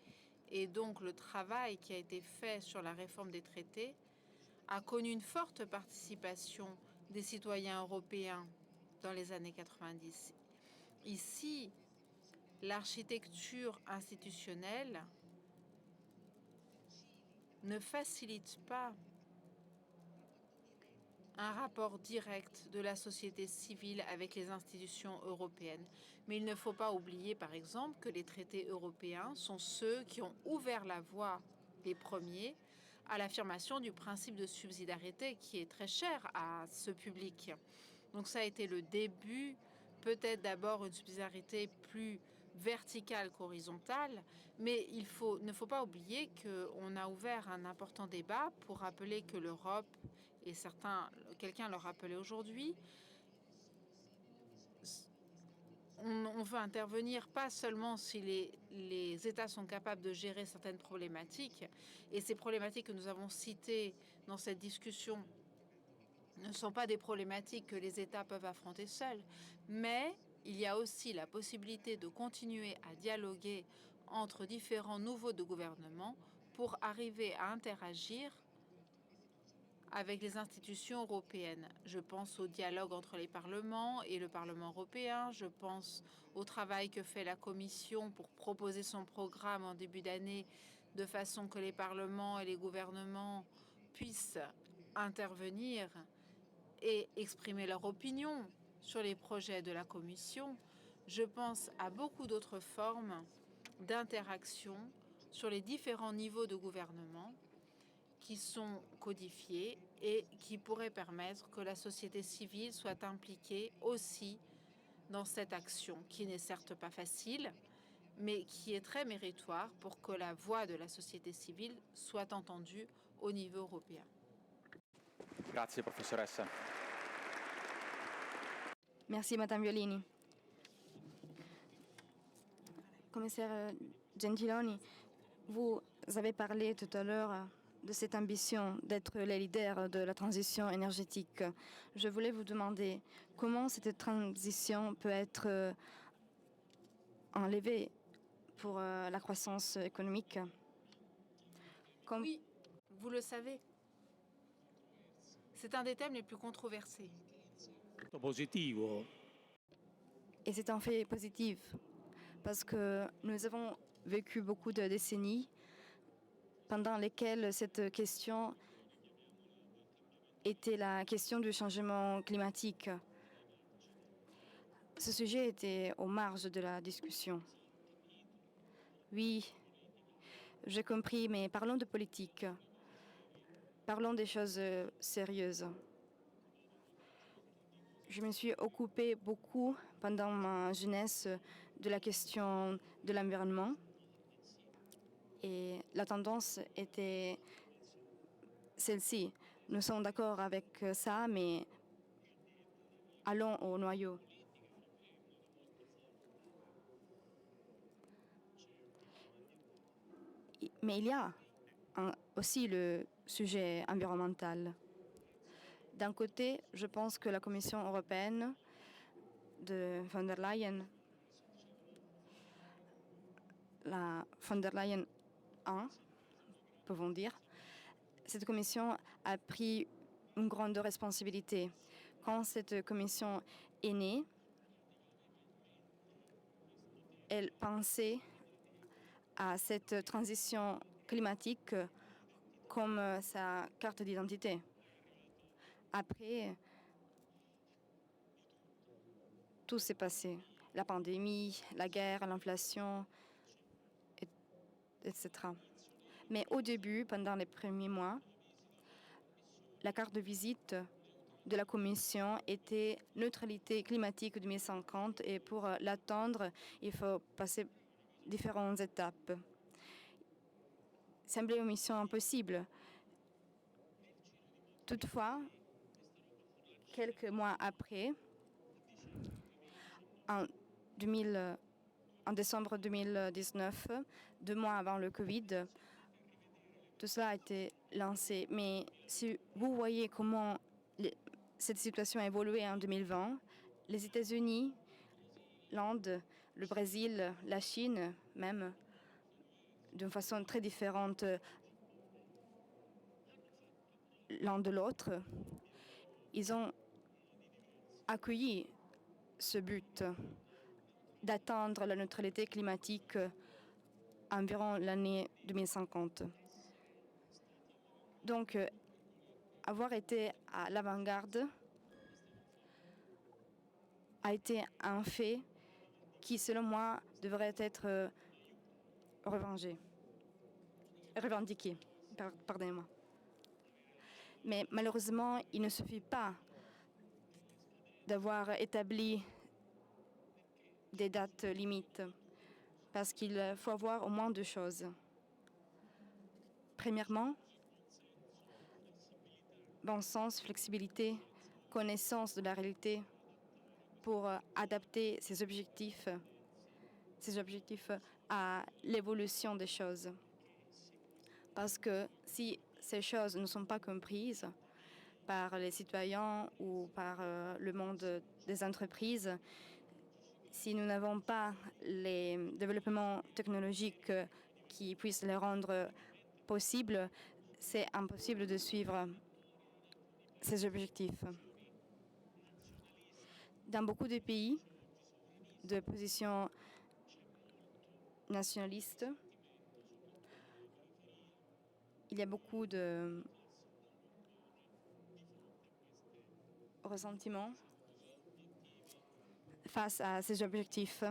[SPEAKER 6] et donc le travail qui a été fait sur la réforme des traités, a connu une forte participation des citoyens européens dans les années 90. Ici, l'architecture institutionnelle ne facilite pas un rapport direct de la société civile avec les institutions européennes. Mais il ne faut pas oublier, par exemple, que les traités européens sont ceux qui ont ouvert la voie, les premiers, à l'affirmation du principe de subsidiarité qui est très cher à ce public. Donc ça a été le début, peut-être d'abord une subsidiarité plus verticale qu'horizontale, mais ne faut pas oublier qu'on a ouvert un important débat pour rappeler que l'Europe, et quelqu'un le rappelait aujourd'hui, on veut intervenir pas seulement si les États sont capables de gérer certaines problématiques, et ces problématiques que nous avons citées dans cette discussion ne sont pas des problématiques que les États peuvent affronter seuls, mais il y a aussi la possibilité de continuer à dialoguer entre différents niveaux de gouvernement pour arriver à interagir avec les institutions européennes. Je pense au dialogue entre les parlements et le Parlement européen. Je pense au travail que fait la Commission pour proposer son programme en début d'année de façon que les parlements et les gouvernements puissent intervenir et exprimer leur opinion sur les projets de la Commission. Je pense à beaucoup d'autres formes d'interaction sur les différents niveaux de gouvernement qui sont codifiés et qui pourraient permettre que la société civile soit impliquée aussi dans cette action, qui n'est certes pas facile, mais qui est très méritoire pour que la voix de la société civile soit entendue au niveau européen.
[SPEAKER 8] Grazie, professoressa.
[SPEAKER 7] Merci, Madame Violini. Commissaire Gentiloni, vous avez parlé tout à l'heure de cette ambition d'être les leaders de la transition énergétique. Je voulais vous demander comment cette transition peut être enlevée pour la croissance économique.
[SPEAKER 6] Oui, vous le savez. C'est un des thèmes les plus
[SPEAKER 7] parce que nous avons vécu beaucoup de décennies pendant lesquelles cette question était la question du changement climatique. Ce sujet était aux marges de la discussion. Oui, j'ai compris, mais parlons de politique. Parlons des choses sérieuses. Je me suis occupée beaucoup pendant ma jeunesse de la question de l'environnement. Et la tendance était celle-ci. Nous sommes d'accord avec ça, mais allons au noyau. Mais il y a aussi le sujet environnemental. D'un côté, je pense que la Commission européenne de von der Leyen, la von der Leyen 1, pouvons dire, cette commission a pris une grande responsabilité. Quand cette commission est née, elle pensait à cette transition climatique comme sa carte d'identité. Après, tout s'est passé. La pandémie, la guerre, l'inflation, etc. Mais au début, pendant les premiers mois, la carte de visite de la Commission était neutralité climatique 2050 et pour l'atteindre, il faut passer différentes étapes. Semblait une mission impossible. Toutefois, quelques mois après, en décembre 2019, 2 mois avant le Covid, tout cela a été lancé. Mais si vous voyez comment cette situation a évolué en 2020, les États-Unis, l'Inde, le Brésil, la Chine même, d'une façon très différente l'un de l'autre, ils ont accueilli ce but d'atteindre la neutralité climatique environ l'année 2050. Donc, avoir été à l'avant-garde a été un fait qui, selon moi, devrait être revendiqué. Pardonnez-moi. Mais malheureusement, il ne suffit pas d'avoir établi des dates limites, parce qu'il faut avoir au moins 2 choses. Premièrement, bon sens, flexibilité, connaissance de la réalité pour adapter ces objectifs à l'évolution des choses. Parce que si ces choses ne sont pas comprises par les citoyens ou par le monde des entreprises, si nous n'avons pas les développements technologiques qui puissent les rendre possibles, c'est impossible de suivre ces objectifs. Dans beaucoup de pays de position nationaliste, il y a beaucoup de ressentiment face à ces objectifs,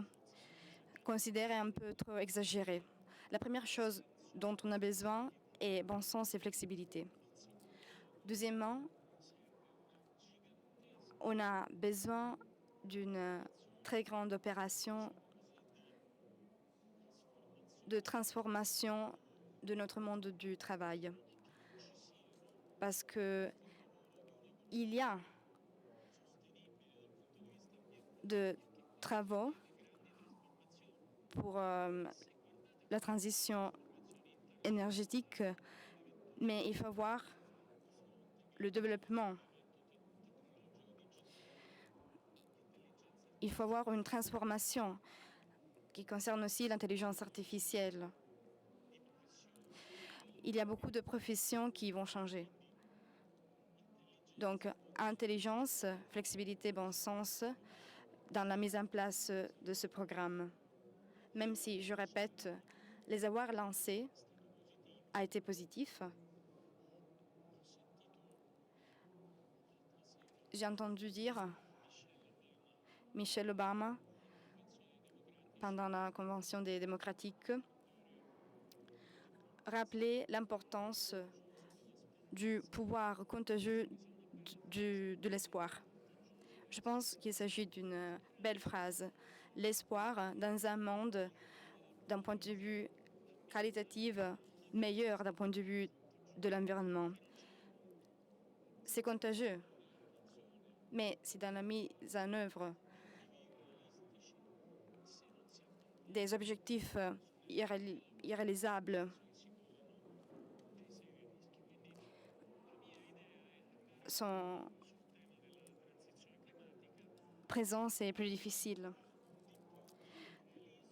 [SPEAKER 7] considérés un peu trop exagérés. La première chose dont on a besoin est bon sens et flexibilité. Deuxièmement, on a besoin d'une très grande opération de transformation de notre monde du travail. Parce que il y a de travaux pour la transition énergétique, mais il faut voir le développement. Il faut avoir une transformation qui concerne aussi l'intelligence artificielle. Il y a beaucoup de professions qui vont changer. Donc, intelligence, flexibilité, bon sens dans la mise en place de ce programme. même si, je répète, les avoir lancés a été positif. J'ai entendu dire Michelle Obama pendant la Convention des démocratiques rappeler l'importance du pouvoir contagieux de l'espoir. Je pense qu'il s'agit d'une belle phrase. L'espoir dans un monde, d'un point de vue qualitatif, meilleur d'un point de vue de l'environnement. C'est contagieux, mais c'est dans la mise en œuvre des objectifs irréalisables sont présents, c'est plus difficile.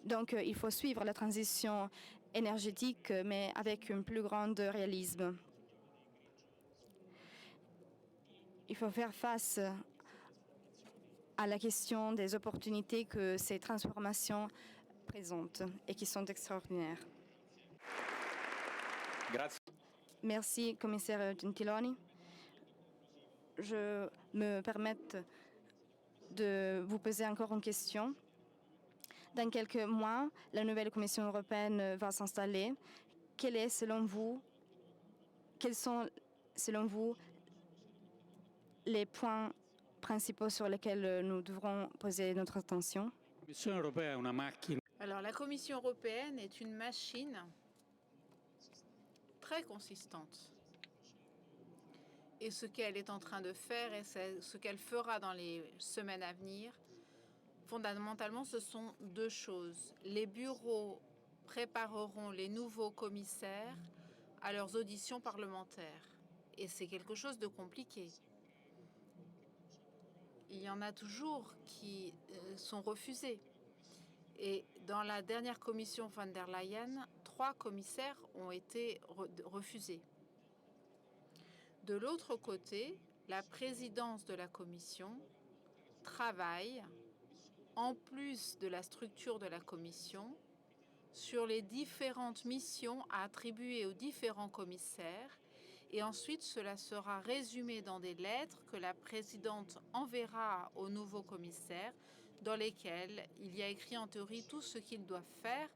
[SPEAKER 7] Donc, il faut suivre la transition énergétique, mais avec un plus grand réalisme. Il faut faire face à la question des opportunités que ces transformations présentent et qui sont extraordinaires.
[SPEAKER 8] Grazie.
[SPEAKER 7] Merci, commissaire Gentiloni. Je me permets de vous poser encore une question. Dans quelques mois, la nouvelle Commission européenne va s'installer. Quels sont, selon vous, les points principaux sur lesquels nous devrons poser notre attention?
[SPEAKER 6] Alors, la Commission européenne est une machine très consistante. Et ce qu'elle est en train de faire et ce qu'elle fera dans les semaines à venir, fondamentalement, ce sont deux choses. Les bureaux prépareront les nouveaux commissaires à leurs auditions parlementaires. Et c'est quelque chose de compliqué. Il y en a toujours qui sont refusés. Et dans la dernière commission von der Leyen, 3 commissaires ont été refusés. De l'autre côté, la présidence de la Commission travaille, en plus de la structure de la Commission, sur les différentes missions à attribuer aux différents commissaires. Et ensuite, cela sera résumé dans des lettres que la présidente enverra aux nouveaux commissaires, dans lesquelles il y a écrit en théorie tout ce qu'ils doivent faire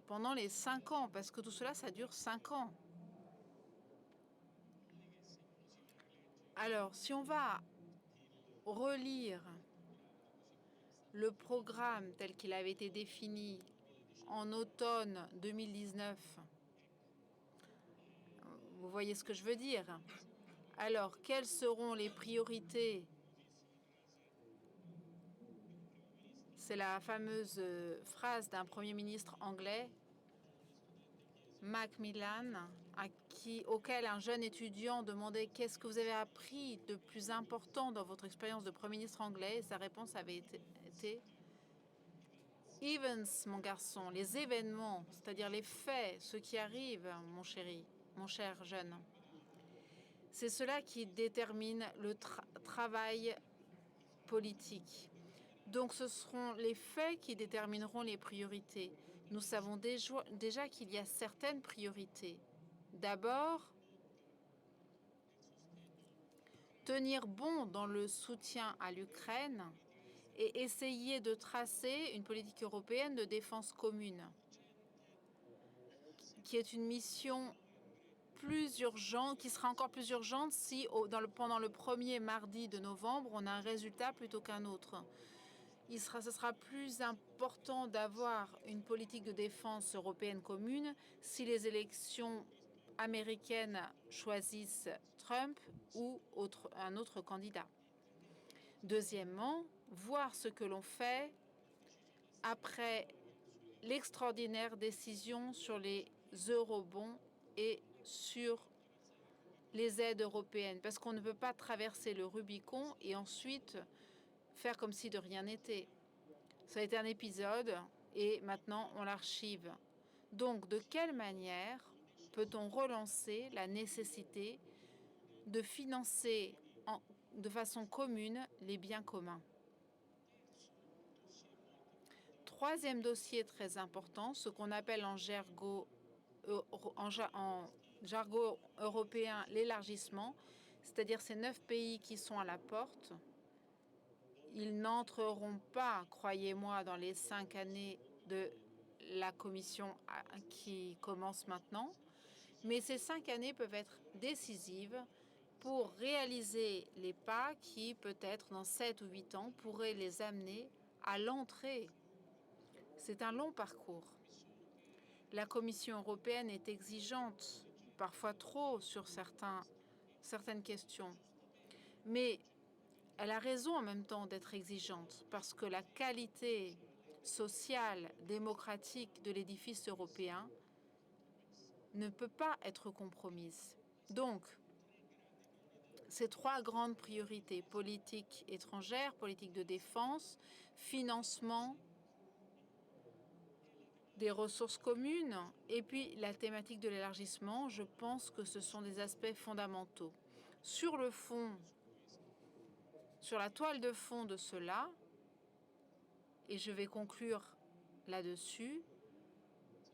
[SPEAKER 6] pendant les 5 ans, parce que tout cela, ça dure 5 ans. Alors, si on va relire le programme tel qu'il avait été défini en automne 2019, vous voyez ce que je veux dire. Alors, quelles seront les priorités? C'est la fameuse phrase d'un Premier ministre anglais, Macmillan, auquel un jeune étudiant demandait « Qu'est-ce que vous avez appris de plus important dans votre expérience de Premier ministre anglais ?» Et sa réponse avait été « Events, mon garçon, les événements, c'est-à-dire les faits, ce qui arrive, mon chéri, mon cher jeune. C'est cela qui détermine le travail politique. Donc ce seront les faits qui détermineront les priorités. Nous savons déjà qu'il y a certaines priorités. D'abord, tenir bon dans le soutien à l'Ukraine et essayer de tracer une politique européenne de défense commune, qui est une mission plus urgente, qui sera encore plus urgente si pendant le premier mardi de novembre, on a un résultat plutôt qu'un autre. Ce sera plus important d'avoir une politique de défense européenne commune si les élections américaines choisissent Trump ou un autre candidat. Deuxièmement, voir ce que l'on fait après l'extraordinaire décision sur les eurobonds et sur les aides européennes, parce qu'on ne peut pas traverser le Rubicon et ensuite faire comme si de rien n'était. Ça a été un épisode et maintenant on l'archive. Donc, de quelle manière peut-on relancer la nécessité de financer de façon commune les biens communs? troisième dossier très important, ce qu'on appelle en jargon européen l'élargissement, c'est-à-dire ces 9 pays qui sont à la porte. Ils n'entreront pas, croyez-moi, dans les 5 années de la Commission qui commence maintenant, mais ces 5 années peuvent être décisives pour réaliser les pas qui, peut-être dans 7 ou 8 ans, pourraient les amener à l'entrée. C'est un long parcours. La Commission européenne est exigeante, parfois trop, sur certaines questions. Mais elle a raison en même temps d'être exigeante, parce que la qualité sociale, démocratique de l'édifice européen ne peut pas être compromise. Donc, ces 3 grandes priorités, politique étrangère, politique de défense, financement des ressources communes, et puis la thématique de l'élargissement, je pense que ce sont des aspects fondamentaux. Sur le fond, sur la toile de fond de cela, et je vais conclure là-dessus,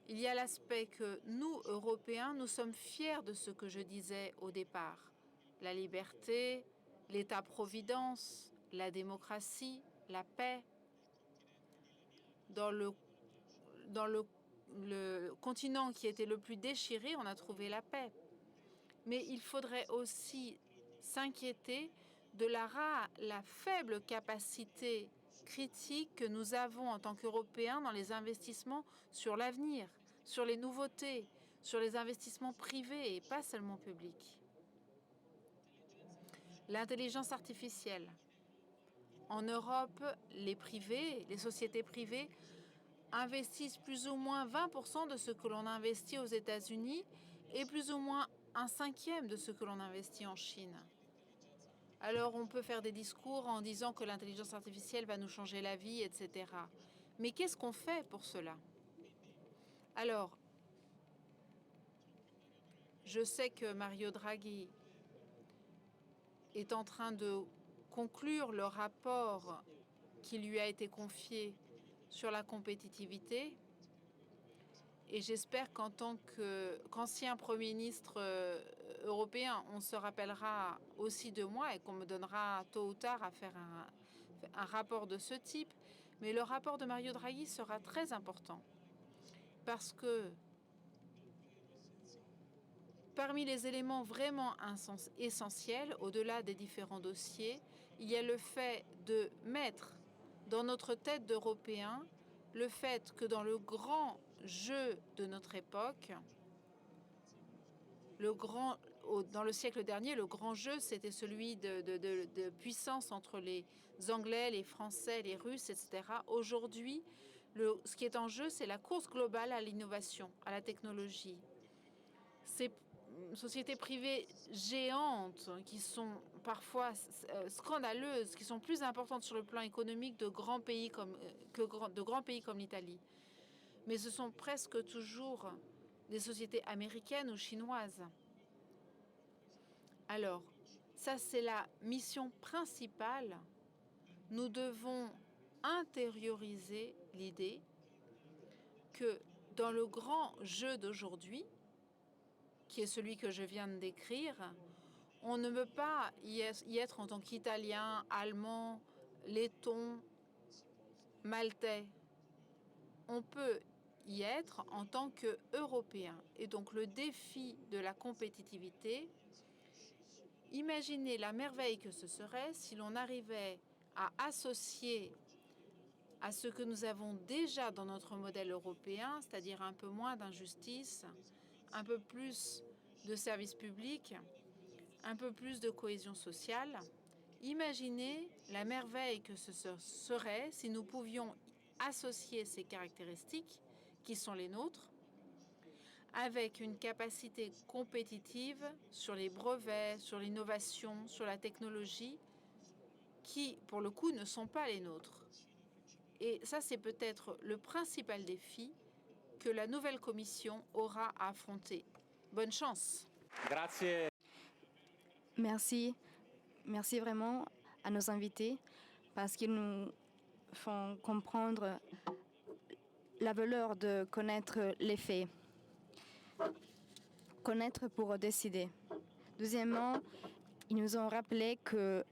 [SPEAKER 6] il y a l'aspect que nous, Européens, nous sommes fiers de ce que je disais au départ. La liberté, l'État-providence, la démocratie, la paix. Dans le continent qui était le plus déchiré, on a trouvé la paix. Mais il faudrait aussi s'inquiéter de la faible capacité critique que nous avons en tant qu'Européens dans les investissements sur l'avenir, sur les nouveautés, sur les investissements privés et pas seulement publics. L'intelligence artificielle. En Europe, les sociétés privées investissent plus ou moins 20% de ce que l'on investit aux États-Unis et plus ou moins 1/5 de ce que l'on investit en Chine. Alors on peut faire des discours en disant que l'intelligence artificielle va nous changer la vie, etc. Mais qu'est-ce qu'on fait pour cela? Alors, je sais que Mario Draghi est en train de conclure le rapport qui lui a été confié sur la compétitivité. Et j'espère qu'en tant qu'ancien Premier ministre européen, on se rappellera aussi de moi et qu'on me donnera tôt ou tard à faire un rapport de ce type. Mais le rapport de Mario Draghi sera très important parce que parmi les éléments vraiment essentiels, au-delà des différents dossiers, il y a le fait de mettre dans notre tête d'Européens le fait que dans le grand jeu de notre époque, dans le siècle dernier, le grand jeu, c'était celui de puissance entre les Anglais, les Français, les Russes, etc. Aujourd'hui, ce qui est en jeu, c'est la course globale à l'innovation, à la technologie. Ces sociétés privées géantes qui sont parfois scandaleuses, qui sont plus importantes sur le plan économique de grands pays comme l'Italie. Mais ce sont presque toujours des sociétés américaines ou chinoises. Alors, ça c'est la mission principale. Nous devons intérioriser l'idée que dans le grand jeu d'aujourd'hui, qui est celui que je viens de décrire, on ne peut pas y être en tant qu'Italien, Allemand, Letton, Maltais. On peut y être en tant qu'Européen. Et donc le défi de la compétitivité, imaginez la merveille que ce serait si l'on arrivait à associer à ce que nous avons déjà dans notre modèle européen, c'est-à-dire un peu moins d'injustice, un peu plus de services publics, un peu plus de cohésion sociale. Imaginez la merveille que ce serait si nous pouvions associer ces caractéristiques qui sont les nôtres avec une capacité compétitive sur les brevets, sur l'innovation, sur la technologie qui, pour le coup, ne sont pas les nôtres. Et ça, c'est peut-être le principal défi que la nouvelle Commission aura à affronter. Bonne chance.
[SPEAKER 8] Grazie.
[SPEAKER 7] Merci. Merci vraiment à nos invités parce qu'ils nous font comprendre la valeur de connaître les faits. Connaître pour décider. Deuxièmement, ils nous ont rappelé que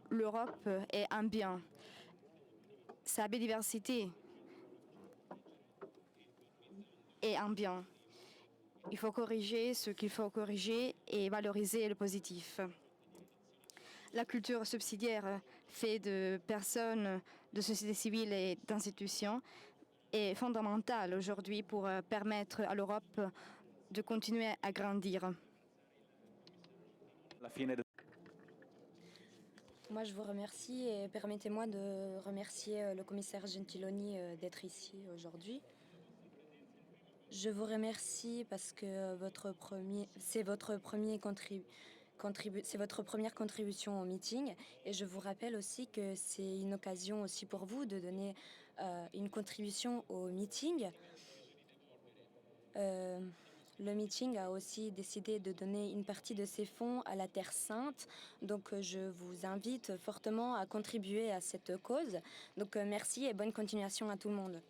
[SPEAKER 7] l'Europe est un bien. Sa biodiversité est un bien. Il faut corriger ce qu'il faut corriger et valoriser le positif. La culture subsidiaire faite de personnes, de société civile et d'institutions est fondamentale aujourd'hui pour permettre à l'Europe de continuer à grandir.
[SPEAKER 9] Moi, je vous remercie et permettez-moi de remercier le commissaire Gentiloni d'être ici aujourd'hui. Je vous remercie parce que c'est votre première contribution au meeting et je vous rappelle aussi que c'est une occasion aussi pour vous de donner une contribution au meeting. Le meeting a aussi décidé de donner une partie de ses fonds à la Terre Sainte. Donc, je vous invite fortement à contribuer à cette cause. Donc, merci et bonne continuation à tout le monde.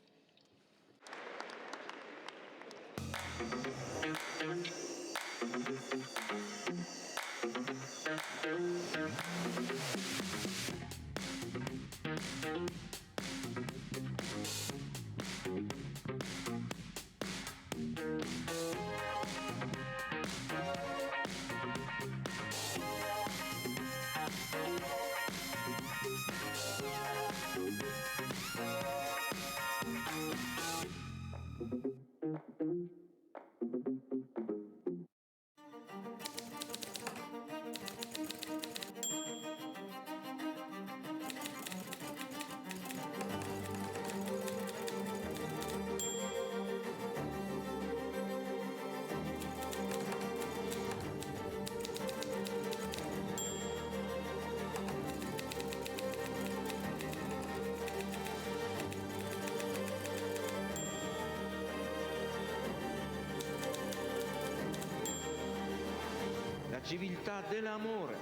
[SPEAKER 2] Civiltà dell'amore,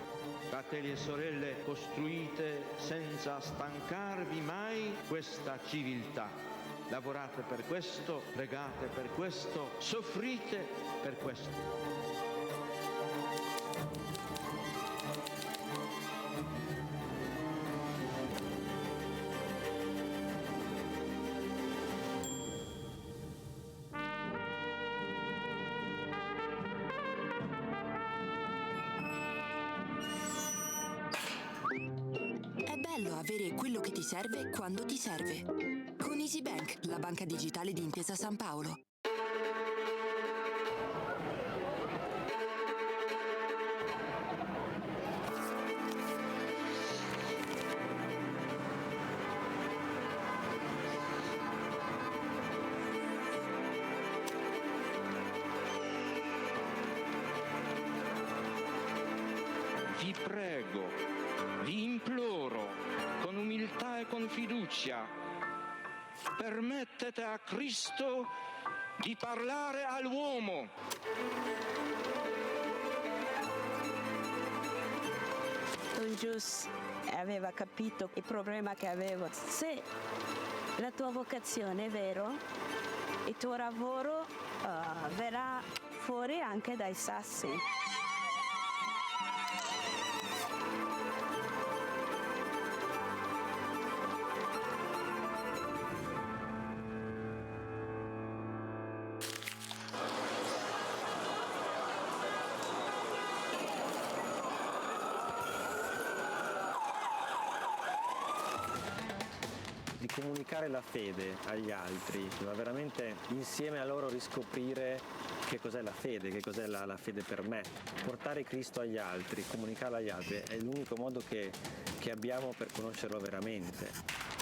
[SPEAKER 2] fratelli e sorelle, costruite senza stancarvi mai questa civiltà. Lavorate per questo, pregate per questo, soffrite per questo.
[SPEAKER 1] Avere quello che ti serve quando ti serve. Con EasyBank, la banca digitale di Intesa San Paolo.
[SPEAKER 2] Vi prego, vi imploro, con umiltà e con fiducia, permettete a Cristo di parlare all'uomo.
[SPEAKER 3] Don Gius aveva capito il problema che avevo. Se la tua vocazione è vero, il tuo lavoro verrà fuori anche dai sassi.
[SPEAKER 4] Di comunicare la fede agli altri, ma veramente insieme a loro riscoprire che cos'è la fede, che cos'è la fede per me. Portare Cristo agli altri, comunicarlo agli altri è l'unico modo che abbiamo per conoscerlo veramente.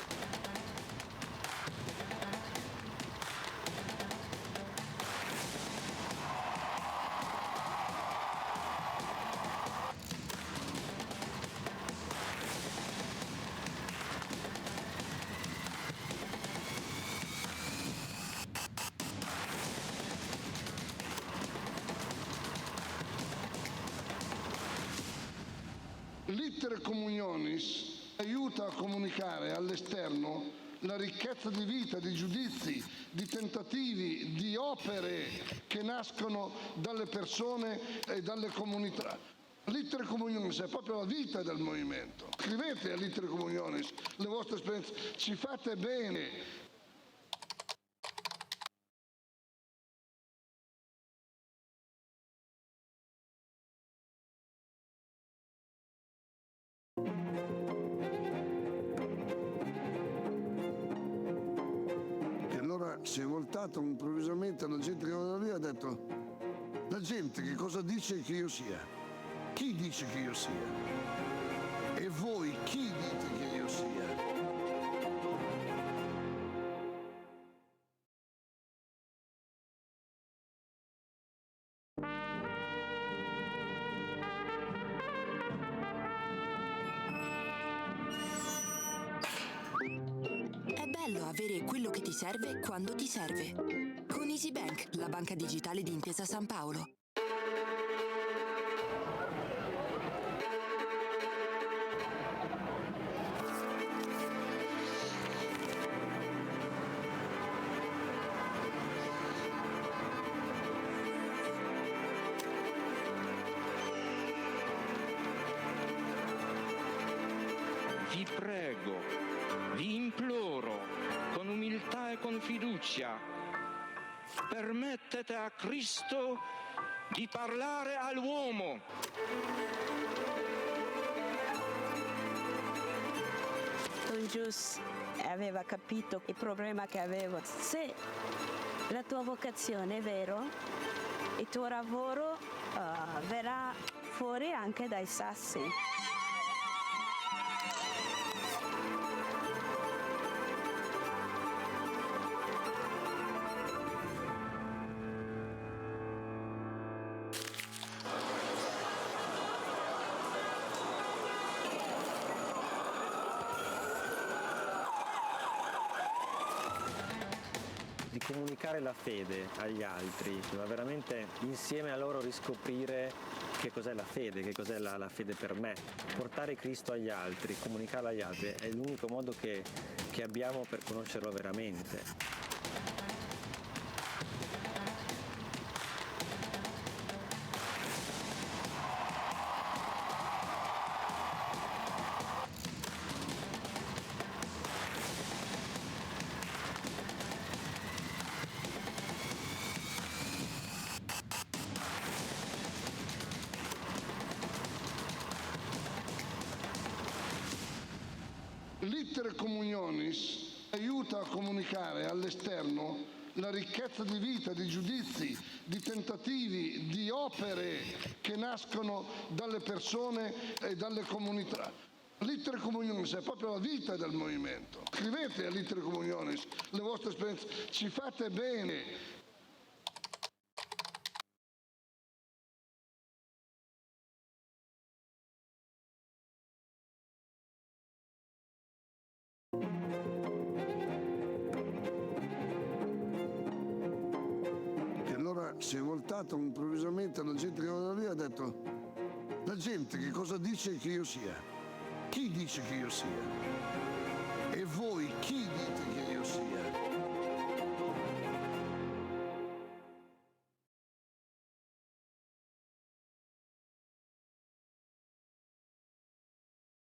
[SPEAKER 5] L'iter communionis aiuta a comunicare all'esterno la ricchezza di vita, di giudizi, di tentativi, di opere che nascono dalle persone e dalle comunità. L'Iter Communionis è proprio la vita del movimento. Scrivete all'Iter Communionis le vostre esperienze, ci fate bene. Si è voltato improvvisamente alla gente che era lì e ha detto: la gente che cosa dice che io sia? Chi dice che io sia? E voi chi dite che io sia?
[SPEAKER 1] È bello avere quello che ti serve quando ti serve. Con EasyBank, la banca digitale di Intesa San Paolo.
[SPEAKER 2] Vi prego, vi imploro, con umiltà e con fiducia, permettete a Cristo di parlare all'uomo.
[SPEAKER 3] Don Gius aveva capito il problema che avevo. Se la tua vocazione è vero, il tuo lavoro verrà fuori anche dai sassi.
[SPEAKER 4] Di comunicare la fede agli altri, ma veramente insieme a loro riscoprire che cos'è la fede, che cos'è la fede per me. Portare Cristo agli altri, comunicarlo agli altri è l'unico modo che abbiamo per conoscerlo veramente.
[SPEAKER 5] L'Iter Communionis aiuta a comunicare all'esterno la ricchezza di vita, di giudizi, di tentativi, di opere che nascono dalle persone e dalle comunità. L'Iter Communionis è proprio la vita del movimento. Scrivete all'Iter Communionis le vostre esperienze, ci fate bene. Si è voltato improvvisamente alla gente che era lì e ha detto: la gente che cosa dice che io sia? Chi dice che io sia?